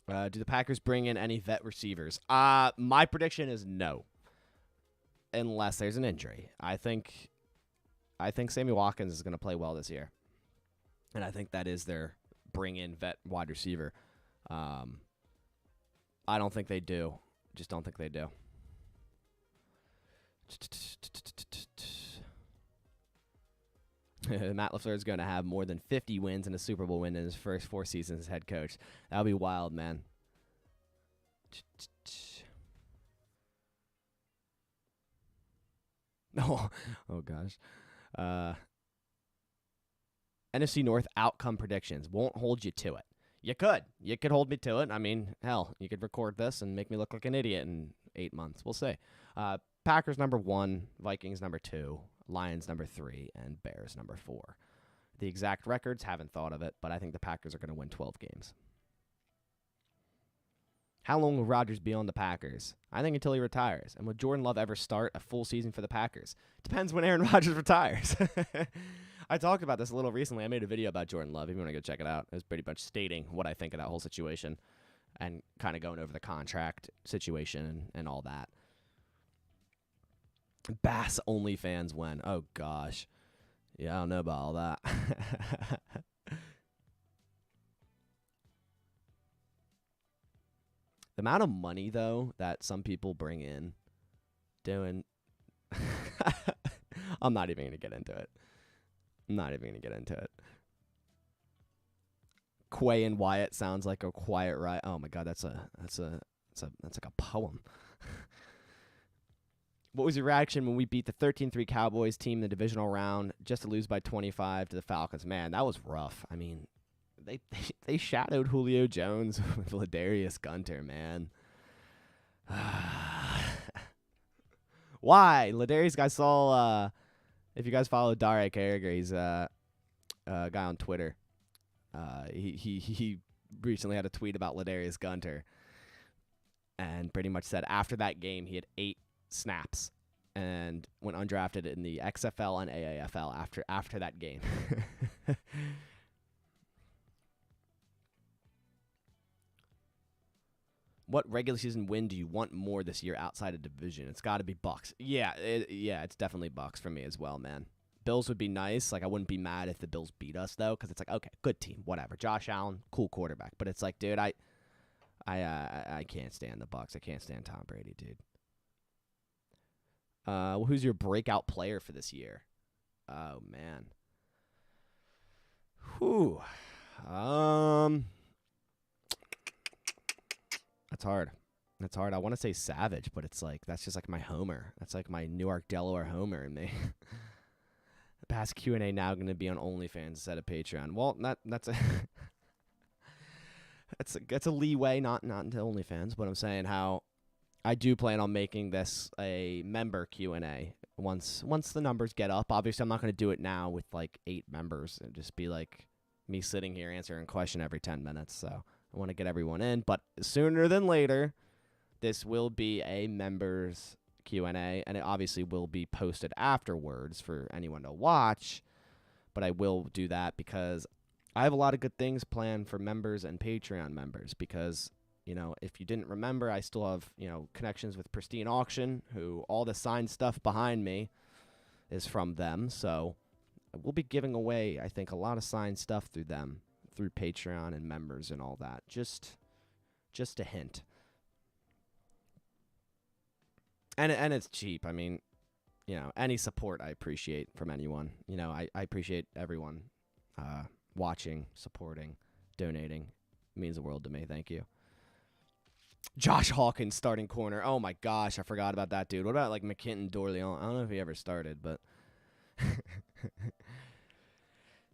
Do the Packers bring in any vet receivers? My prediction is no, unless there's an injury. I think Sammy Watkins is going to play well this year, and I think that is their bring in vet wide receiver. I don't think they do. Just don't think they do. Matt LaFleur is going to have more than 50 wins and a Super Bowl win in his first 4 seasons as head coach. That would be wild, man. Oh gosh. NFC North outcome predictions. Won't hold you to it. You could hold me to it. I mean, hell, you could record this and make me look like an idiot in 8 months. We'll see. Packers number 1, Vikings number 2, Lions number 3, and Bears number 4. The exact records, haven't thought of it, but I think the Packers are going to win 12 games. How long will Rodgers be on the Packers? I think until he retires. And will Jordan Love ever start a full season for the Packers? Depends when Aaron Rodgers retires. I talked about this a little recently. I made a video about Jordan Love. If you want to go check it out, it was pretty much stating what I think of that whole situation and kind of going over the contract situation and all that. Bass only fans when. Oh, gosh. Yeah, I don't know about all that. The amount of money, though, that some people bring in doing... I'm not even going to get into it. Quay and Wyatt sounds like a quiet riot. Oh my God, that's like a poem. What was your reaction when we beat the 13-3 Cowboys team in the divisional round just to lose by 25 to the Falcons? Man, that was rough. I mean, they shadowed Julio Jones with Ladarius Gunter, man. Why? Ladarius, guys saw, if you guys follow Dare Carragher, he's a guy on Twitter. He recently had a tweet about Ladarius Gunter and pretty much said after that game he had 8 snaps and went undrafted in the XFL and AAFL after that game. What regular season win do you want more this year outside of division? It's got to be Bucks. Yeah, it's definitely Bucks for me as well, man. Bills would be nice. Like, I wouldn't be mad if the Bills beat us, though, because it's like, okay, good team, whatever. Josh Allen, cool quarterback. But it's like, dude, I can't stand the Bucks. I can't stand Tom Brady, dude. Well, who's your breakout player for this year? Oh, man. Whew. That's hard. That's hard. I want to say Savage, but it's like that's just like my Homer. That's like my Newark, Delaware Homer in me. Past Q&A now going to be on OnlyFans instead of Patreon. Well, that's a that's a leeway, not into OnlyFans, but I'm saying how I do plan on making this a member Q&A once the numbers get up. Obviously, I'm not going to do it now with like 8 members. It'd just be like me sitting here answering a question every 10 minutes. So I want to get everyone in, but sooner than later, this will be a members Q&A, and it obviously will be posted afterwards for anyone to watch, but I will do that because I have a lot of good things planned for members and Patreon members because, you know, if you didn't remember, I still have, you know, connections with Pristine Auction, who all the signed stuff behind me is from them, so we'll be giving away, I think, a lot of signed stuff through them, through Patreon and members and all that. Just a hint. And it's cheap. I mean, you know, any support I appreciate from anyone. You know, I appreciate everyone watching, supporting, donating. It means the world to me. Thank you. Josh Hawkins starting corner. Oh, my gosh. I forgot about that dude. What about, like, McKinton Dorleon? I don't know if he ever started, but...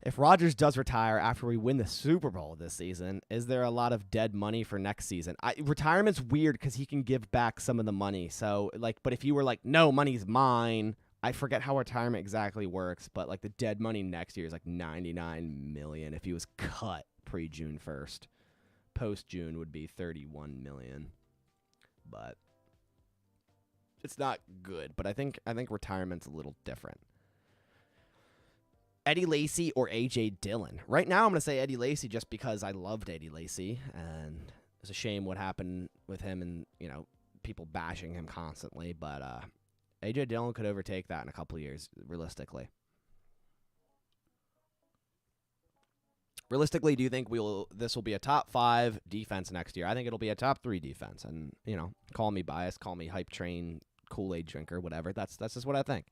If Rodgers does retire after we win the Super Bowl this season, is there a lot of dead money for next season? Retirement's weird because he can give back some of the money. So, like, but if you were like, no, money's mine, I forget how retirement exactly works, but like the dead money next year is like $99 million if he was cut pre-June 1st. Post-June would be $31 million. But it's not good. But I think retirement's a little different. Eddie Lacy or A.J. Dillon? Right now, I'm going to say Eddie Lacy just because I loved Eddie Lacy, and it's a shame what happened with him and, you know, people bashing him constantly, but A.J. Dillon could overtake that in a couple of years, realistically. Realistically, do you think this will be a top 5 defense next year? I think it'll be a top 3 defense, and, you know, call me biased, call me hype train, Kool-Aid drinker, whatever. That's just what I think.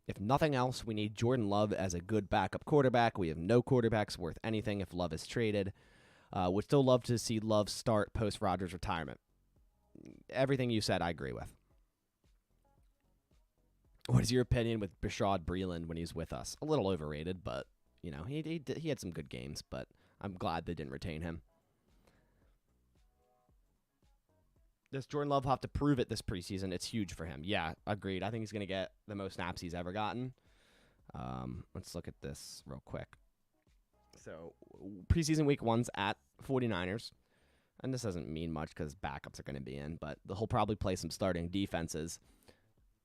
If nothing else, we need Jordan Love as a good backup quarterback. We have no quarterbacks worth anything if Love is traded. Would still love to see Love start post-Rodgers retirement. Everything you said, I agree with. What is your opinion with Bashaud Breeland when he's with us? A little overrated, but, you know, he had some good games, but I'm glad they didn't retain him. Does Jordan Love have to prove it this preseason? It's huge for him. Yeah, agreed. I think he's going to get the most snaps he's ever gotten. Let's look at this real quick. So, preseason week 1's at 49ers. And this doesn't mean much because backups are going to be in, but he'll probably play some starting defenses.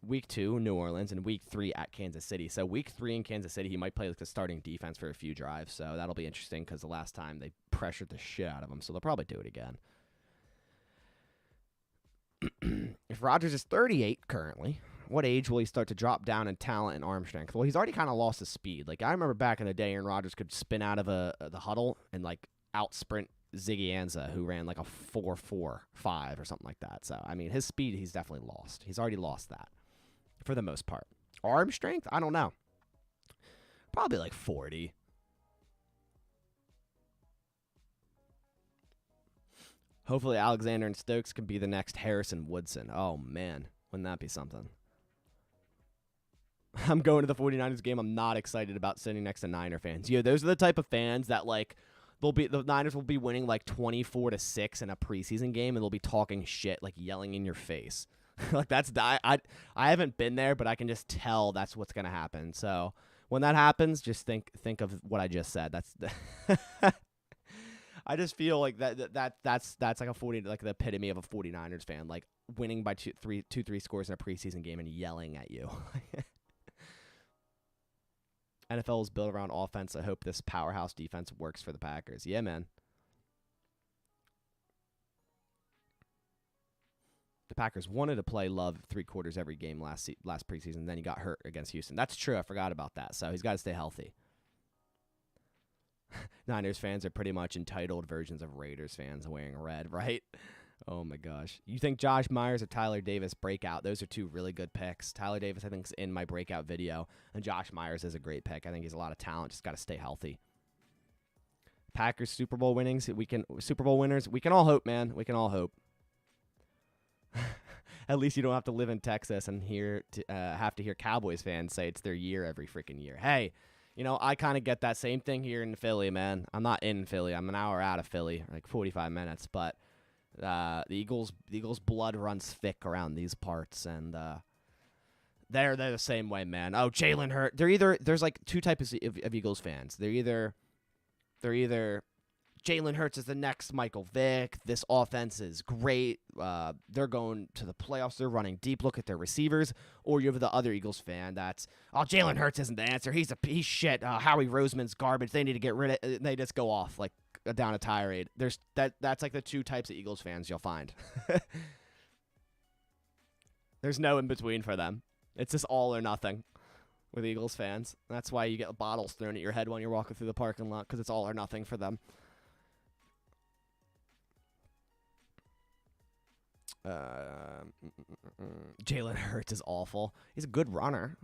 Week 2, New Orleans, and week 3 at Kansas City. So, week 3 in Kansas City, he might play like the starting defense for a few drives. So, that'll be interesting because the last time they pressured the shit out of him. So, they'll probably do it again. If Rodgers is 38 currently, what age will he start to drop down in talent and arm strength? Well, he's already kind of lost his speed. Like, I remember back in the day, Aaron Rodgers could spin out of the huddle and, like, out-sprint Ziggy Ansah, who ran, like, a 4.45 or something like that. So, I mean, his speed, he's definitely lost. He's already lost that for the most part. Arm strength? I don't know. Probably, like, 40. Hopefully Alexander and Stokes can be the next Harrison Woodson. Oh, man. Wouldn't that be something? I'm going to the 49ers game. I'm not excited about sitting next to Niner fans. Yeah, those are the type of fans that, like, the Niners will be winning, like, 24-6 in a preseason game, and they'll be talking shit, like, yelling in your face. Like, that's I haven't been there, but I can just tell that's what's going to happen. So when that happens, just think of what I just said. That's I just feel like that's like like the epitome of a 49ers fan, like winning by two, three scores in a preseason game and yelling at you. NFL is built around offense. I hope this powerhouse defense works for the Packers. Yeah, man. The Packers wanted to play Love 3/4 every game last preseason. Then he got hurt against Houston. That's true. I forgot about that. So he's got to stay healthy. Niners fans are pretty much entitled versions of Raiders fans wearing red, right? Oh, my gosh. You think Josh Myers or Tyler Davis breakout? Those are 2 really good picks. Tyler Davis, I think, is in my breakout video, and Josh Myers is a great pick. I think he's a lot of talent. Just got to stay healthy. Packers Super Bowl winnings. Super Bowl winners. We can all hope, man. We can all hope. At least you don't have to live in Texas and have to hear Cowboys fans say it's their year every freaking year. Hey, I kind of get that same thing here in Philly, man. I'm not in Philly. I'm an hour out of Philly, like 45 minutes. But the Eagles' blood runs thick around these parts, and they're the same way, man. Oh, Jalen Hurts. There's like two types of Eagles fans. They're either Jalen Hurts is the next Michael Vick. This offense is great. They're going to the playoffs. They're running deep. Look at their receivers. Or you have the other Eagles fan that's, Jalen Hurts isn't the answer. He's shit. Howie Roseman's garbage. They need to get rid of it. They just go off like down a tirade. That's like the two types of Eagles fans you'll find. There's no in between for them. It's just all or nothing with Eagles fans. That's why you get bottles thrown at your head when you're walking through the parking lot, because it's all or nothing for them. Jalen Hurts is awful. He's a good runner.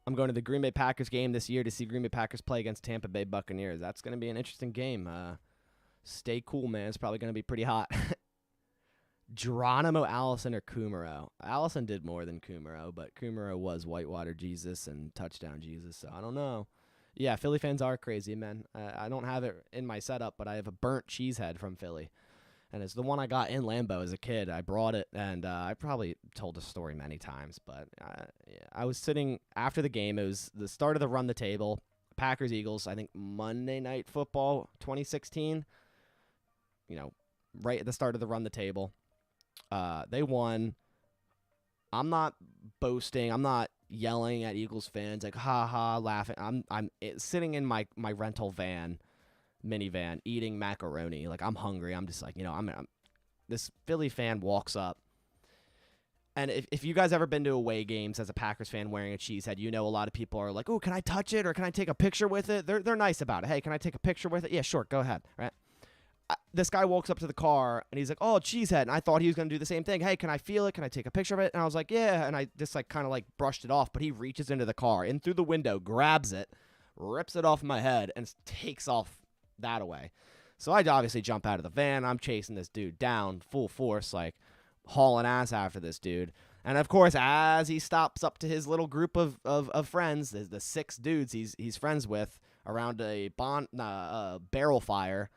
I'm going to the Green Bay Packers game this year to see Green Bay Packers play against Tampa Bay Buccaneers. That's going to be an interesting game. Stay cool, man. It's probably going to be pretty hot. Geronimo Allison or Kumaro? Allison did more than Kumaro, but Kumaro was Whitewater Jesus and touchdown Jesus, so I don't know. Yeah, Philly fans are crazy, man. I don't have it in my setup, but I have a burnt cheesehead from Philly. And it's the one I got in Lambeau as a kid. I brought it, and I probably told the story many times. But I was sitting after the game. It was the start of the Run the Table. Packers-Eagles, I think Monday Night Football 2016. Right at the start of the Run the Table. They won. I'm not boasting. I'm not yelling at Eagles fans like, ha, laughing. I'm sitting in my rental minivan, eating macaroni. Like, I'm hungry. I'm just like, this Philly fan walks up. And if you guys ever been to away games as a Packers fan wearing a cheesehead, a lot of people are like, oh, can I touch it or can I take a picture with it? They're nice about it. Hey, can I take a picture with it? Yeah, sure. Go ahead. Right. This guy walks up to the car and he's like, oh, cheesehead. And I thought he was going to do the same thing. Hey, can I feel it? Can I take a picture of it? And I was like, yeah. And I just kind of brushed it off. But he reaches into the car and through the window, grabs it, rips it off my head, and takes off that away. So I obviously jump out of the van. I'm chasing this dude down full force, hauling ass after this dude. And of course, as he stops up to his little group of friends, the 6 dudes he's friends with around a barrel fire.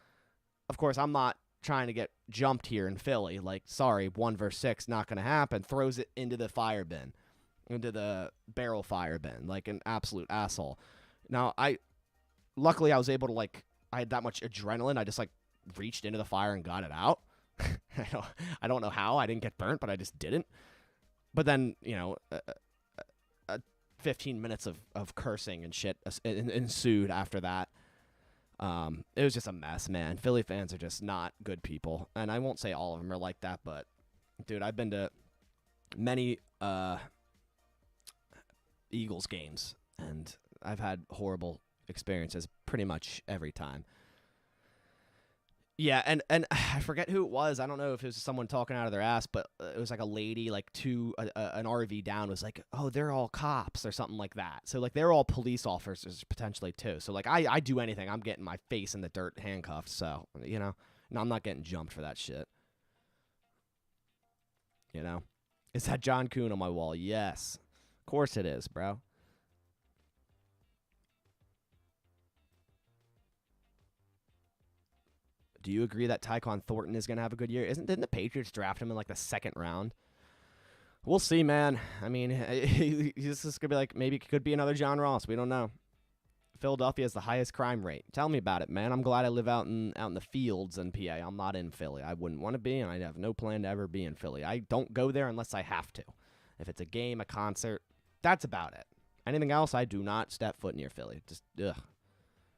Of course, I'm not trying to get jumped here in Philly. Sorry, 1 versus 6, not going to happen. Throws it into the fire bin, into the barrel fire bin, like an absolute asshole. Now, luckily I was able to I had that much adrenaline. I just reached into the fire and got it out. I don't know how. I didn't get burnt, but I just didn't. But then, 15 minutes of cursing and shit ensued after that. It was just a mess, man. Philly fans are just not good people. And I won't say all of them are like that, but, dude, I've been to many Eagles games, and I've had horrible experiences pretty much every time. Yeah, and I forget who it was. I don't know if it was someone talking out of their ass, but it was a lady, an RV down was like, oh, they're all cops or something like that. So, they're all police officers potentially too. So, I do anything. I'm getting my face in the dirt handcuffed. So, no, I'm not getting jumped for that shit. Is that John Kuhn on my wall? Yes. Of course it is, bro. Do you agree that Tyquan Thornton is going to have a good year? Didn't the Patriots draft him in the 2nd round? We'll see, man. I mean, he's just going to be maybe it could be another John Ross. We don't know. Philadelphia has the highest crime rate. Tell me about it, man. I'm glad I live out in the fields in PA. I'm not in Philly. I wouldn't want to be, and I have no plan to ever be in Philly. I don't go there unless I have to. If it's a game, a concert, that's about it. Anything else, I do not step foot near Philly. Just, ugh.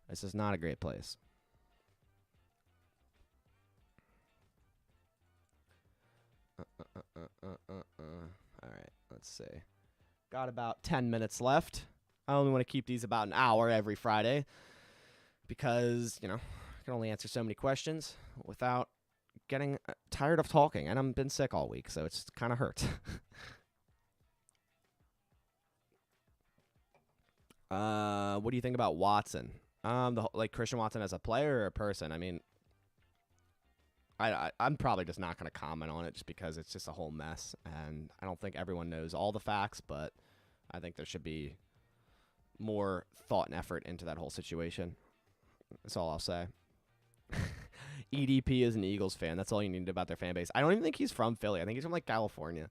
This is not a great place. All right, let's see. Got about 10 minutes left. I only want to keep these about an hour every Friday because, I can only answer so many questions without getting tired of talking. And I've been sick all week, so it's kind of hurts. What do you think about Watson? Like Christian Watson as a player or a person. I mean, I'm probably just not going to comment on it just because it's just a whole mess, and I don't think everyone knows all the facts, but I think there should be more thought and effort into that whole situation. That's all I'll say. EDP is an Eagles fan. That's all you need about their fan base. I don't even think he's from Philly. I think he's from like California.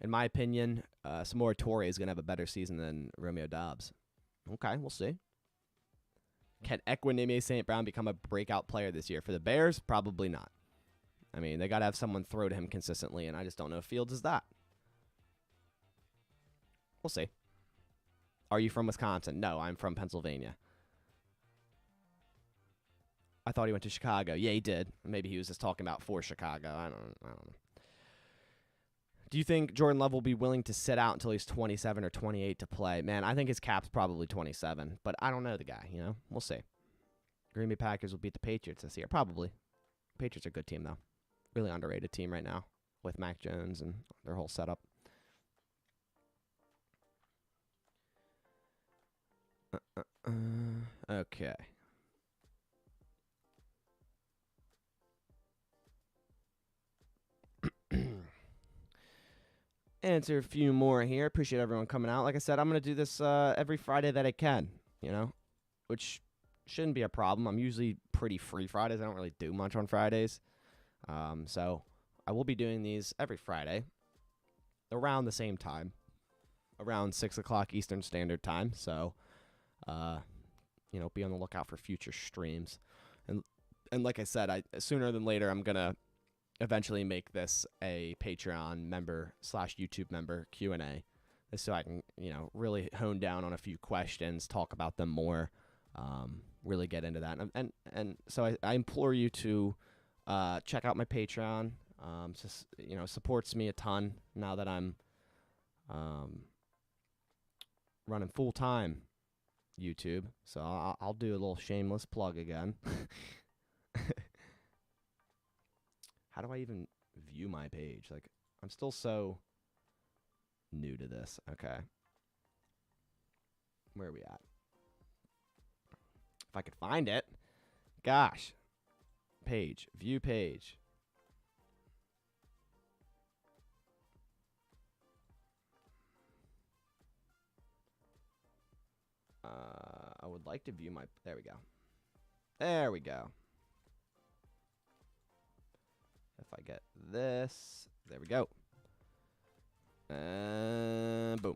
In my opinion, Samora Torre is going to have a better season than Romeo Doubs. Okay, we'll see. Can Equineme St. Brown become a breakout player this year? For the Bears, probably not. I mean, they got to have someone throw to him consistently, and I just don't know if Fields is that. We'll see. Are you from Wisconsin? No, I'm from Pennsylvania. I thought he went to Chicago. Yeah, he did. Maybe he was just talking about for Chicago. I don't know. Do you think Jordan Love will be willing to sit out until he's 27 or 28 to play? Man, I think his cap's probably 27, but I don't know the guy, you know? We'll see. Green Bay Packers will beat the Patriots this year. Probably. Patriots are a good team, though. Really underrated team right now with Mac Jones and their whole setup. Okay. Answer a few more here. Appreciate everyone coming out. Like I said, I'm going to do this every Friday that I can, you know, which shouldn't be a problem. I'm usually pretty free Fridays. I don't really do much on Fridays. So I will be doing these every Friday around the same time, around 6 o'clock Eastern Standard Time. So, you know, be on the lookout for future streams. And like I said, sooner than later, I'm going to eventually make this a Patreon member / YouTube member Q&A, so I can, you know, really hone down on a few questions, talk about them more, really get into that. And so I implore you to check out my Patreon. Just, you know, supports me a ton now that I'm running full-time YouTube. So I'll do a little shameless plug again. How do I even view my page? Like, I'm still so new to this. Okay. Where are we at? If I could find it. Gosh. Page. View page. I would like to view my... There we go. There we go. If I get this, there we go. Boom.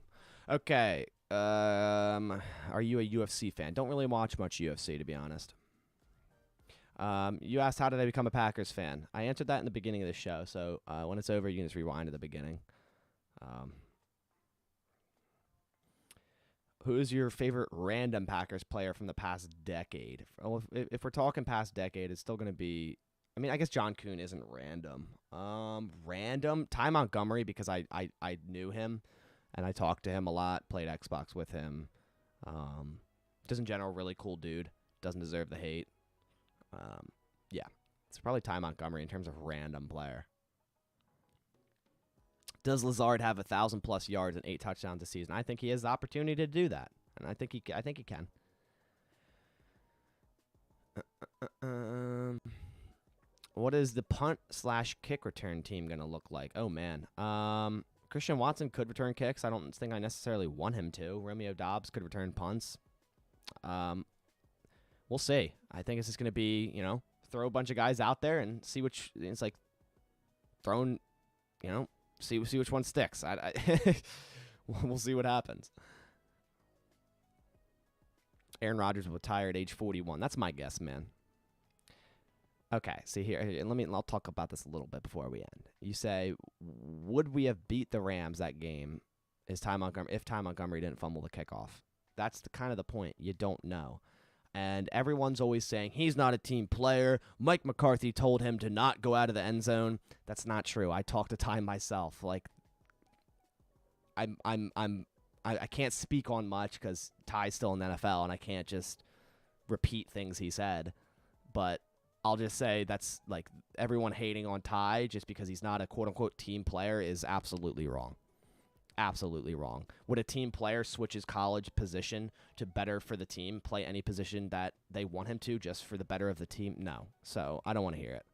Okay. Are you a UFC fan? Don't really watch much UFC, to be honest. You asked how did I become a Packers fan. I answered that in the beginning of the show, so when it's over, you can just rewind to the beginning. Who is your favorite random Packers player from the past decade? Well, if we're talking past decade, it's still going to be... I mean, I guess John Kuhn isn't random. Random? Ty Montgomery, because I knew him, and I talked to him a lot, played Xbox with him. Just in general, really cool dude. Doesn't deserve the hate. Yeah, it's probably Ty Montgomery in terms of random player. Does Lazard have 1,000+ yards and 8 touchdowns this season? I think he has the opportunity to do that, and I think he can. What is the punt / kick return team going to look like? Oh, man. Christian Watson could return kicks. I don't think I necessarily want him to. Romeo Doubs could return punts. We'll see. I think it's just going to be, you know, throw a bunch of guys out there and see which... It's like throwing, you know, see which one sticks. We'll see what happens. Aaron Rodgers will retire at age 41. That's my guess, man. Okay, see here, I'll talk about this a little bit before we end. You say, would we have beat the Rams that game if Ty Montgomery didn't fumble the kickoff? That's kind of the point. You don't know. And everyone's always saying, he's not a team player. Mike McCarthy told him to not go out of the end zone. That's not true. I talked to Ty myself. Like, I can't speak on much because Ty's still in the NFL, and I can't just repeat things he said. But I'll just say that's like everyone hating on Ty just because he's not a quote-unquote team player is absolutely wrong. absolutely wrong. Would a team player switch his college position to better for the team, play any position that they want him to just for the better of the team? No. So I don't want to hear it.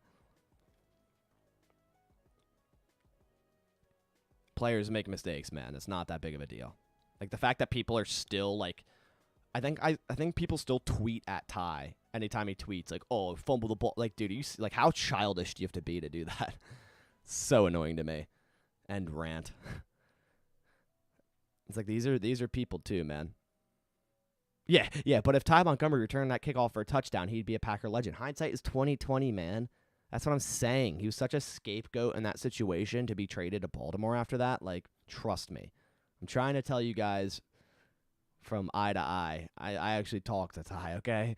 Players make mistakes, man. It's not that big of a deal. Like the fact that people are still like, I think people still tweet at Ty anytime he tweets like, "Oh, fumble the ball." Like, dude, like how childish do you have to be to do that? So annoying to me. And rant. It's like these are people too, man. Yeah. But if Ty Montgomery returned that kickoff for a touchdown, he'd be a Packer legend. Hindsight is 20/20, man. That's what I'm saying. He was such a scapegoat in that situation to be traded to Baltimore after that. Like, trust me. I'm trying to tell you guys from eye to eye. I actually talked to Ty, okay?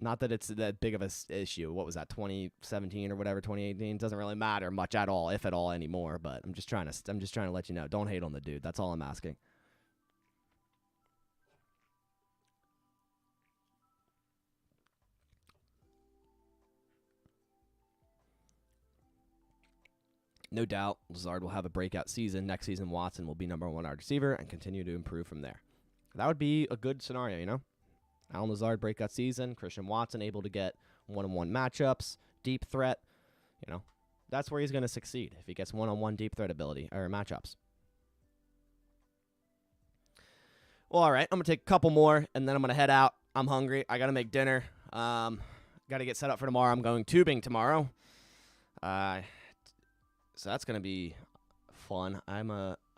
Not that it's that big of a issue. What was that, 2017 or whatever, 2018? Doesn't really matter much at all, if at all, anymore. But I'm just trying to let you know. Don't hate on the dude. That's all I'm asking. No doubt, Lazard will have a breakout season. Next season, Watson will be number 1 wide receiver and continue to improve from there. That would be a good scenario, you know? Allen Lazard breakout season. Christian Watson able to get one-on-one matchups, deep threat. You know, that's where he's going to succeed if he gets one-on-one deep threat ability or matchups. Well, all right, I'm going to take a couple more, and then I'm going to head out. I'm hungry. I got to make dinner. Got to get set up for tomorrow. I'm going tubing tomorrow. So that's going to be fun. I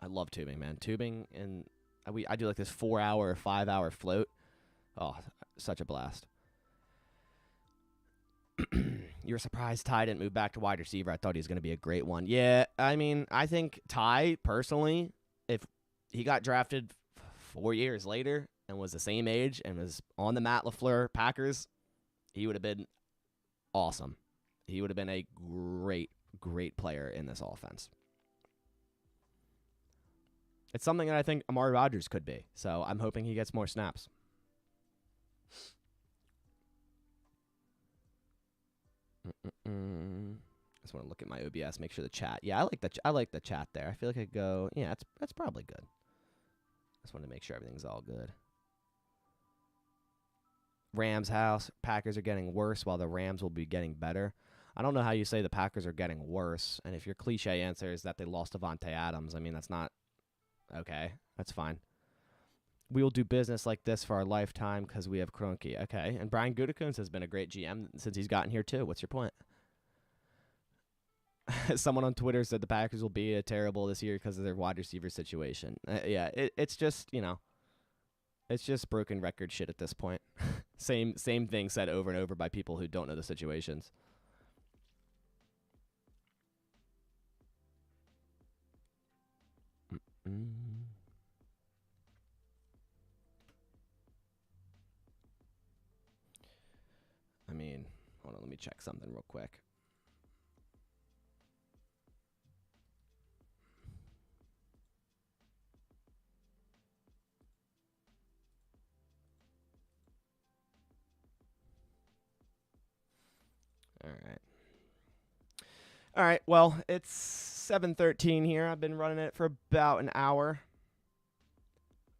love tubing, man. Tubing, and I do like this 4-hour or 5-hour float. Oh, such a blast. You're surprised Ty didn't move back to wide receiver. I thought he was going to be a great one. Yeah, I mean, I think Ty, personally, if he got drafted 4 years later and was the same age and was on the Matt LaFleur Packers, he would have been awesome. He would have been a great player in this offense. It's something that I think Amari Rodgers could be, so I'm hoping he gets more snaps. I just want to look at my OBS, make sure the chat. Yeah, I like the chat there. I feel like I go, yeah, that's probably good. I just want to make sure everything's all good. Rams house. Packers are getting worse while the Rams will be getting better. I don't know how you say the Packers are getting worse, and if your cliche answer is that they lost Devontae Adams, I mean, that's not okay. That's fine. We will do business like this for our lifetime because we have Kroenke. Okay, and Brian Gutekunst has been a great GM since he's gotten here too. What's your point? Someone on Twitter said the Packers will be terrible this year because of their wide receiver situation. Yeah, it's just, you know, it's just broken record shit at this point. Same thing said over and over by people who don't know the situations. I mean, hold on, let me check something real quick. All right, well, it's 7:13 here. I've been running it for about an hour.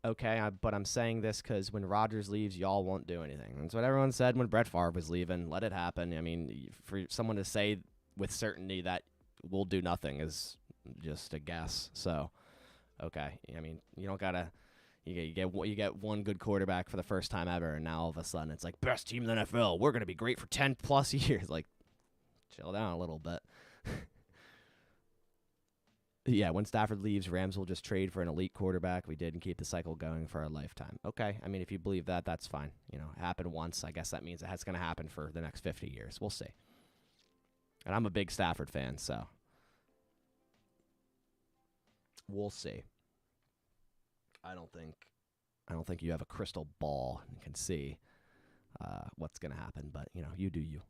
Okay, but I'm saying this because when Rodgers leaves, y'all won't do anything. That's what everyone said when Brett Favre was leaving. Let it happen. I mean, for someone to say with certainty that we'll do nothing is just a guess. So, okay. I mean, you don't gotta. You get one good quarterback for the first time ever, and now all of a sudden it's like best team in the NFL. We're gonna be great for 10+ years. Like, chill down a little bit. Yeah, when Stafford leaves, Rams will just trade for an elite quarterback. We didn't keep the cycle going for our lifetime. Okay, I mean, if you believe that, that's fine. You know, it happened once. I guess that means it's going to happen for the next 50 years. We'll see. And I'm a big Stafford fan, so we'll see. I don't think you have a crystal ball and can see what's going to happen, but, you know, you do you.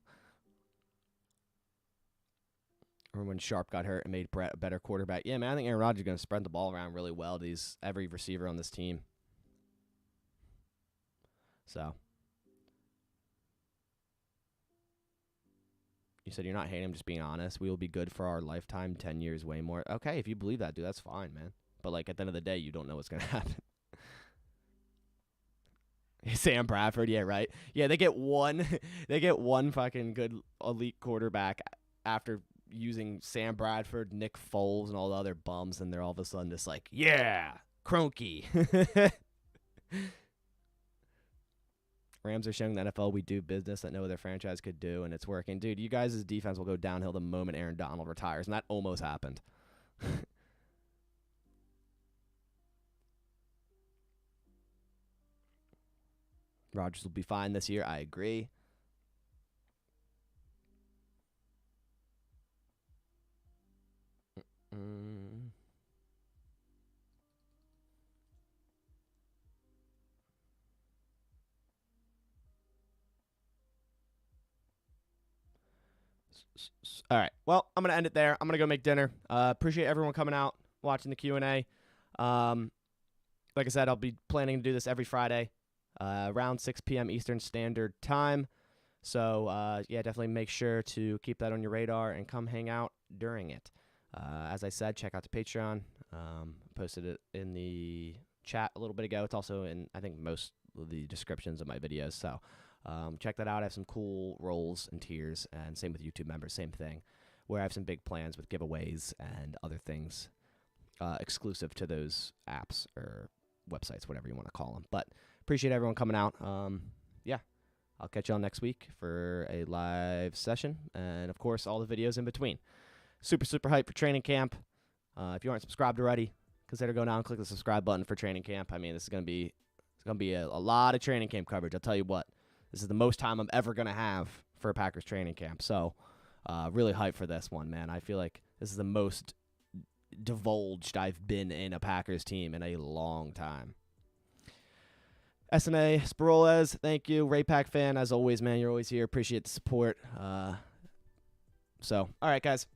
Remember when Sharp got hurt and made Brett a better quarterback? Yeah, man, I think Aaron Rodgers is going to spread the ball around really well to every receiver on this team. So, You said you're not hating. I'm just being honest. We will be good for our lifetime, 10 years, way more. Okay, if you believe that, dude, that's fine, man. But, like, at the end of the day, you don't know what's going to happen. Sam Bradford, yeah, right. Yeah, they get one fucking good elite quarterback after using Sam Bradford, Nick Foles, and all the other bums, and they're all of a sudden just like, yeah, Kroenke. Rams are showing the NFL we do business that no other franchise could do, and it's working. Dude, you guys' defense will go downhill the moment Aaron Donald retires, and that almost happened. Rodgers will be fine this year. I agree. All right. Well, I'm going to end it there. I'm going to go make dinner. Appreciate everyone coming out, watching the Q&A. Like I said, I'll be planning to do this every Friday around 6 p.m. Eastern Standard Time. So, yeah, definitely make sure to keep that on your radar and come hang out during it. As I said, check out the Patreon. Posted it in the chat a little bit ago. It's also in, I think, most of the descriptions of my videos. So, check that out. I have some cool roles and tiers, and same with YouTube members, same thing, where I have some big plans with giveaways and other things exclusive to those apps or websites, whatever you want to call them. But appreciate everyone coming out. Yeah, I'll catch y'all next week for a live session, and of course, all the videos in between. Super, super hyped for training camp. If you aren't subscribed already, consider going down and click the subscribe button for training camp. I mean, this is going to be a lot of training camp coverage. I'll tell you what. This is the most time I'm ever going to have for a Packers training camp. So, really hyped for this one, man. I feel like this is the most divulged I've been in a Packers team in a long time. SNA Sparolez, thank you. Ray Pack fan, as always, man. You're always here. Appreciate the support. All right, guys.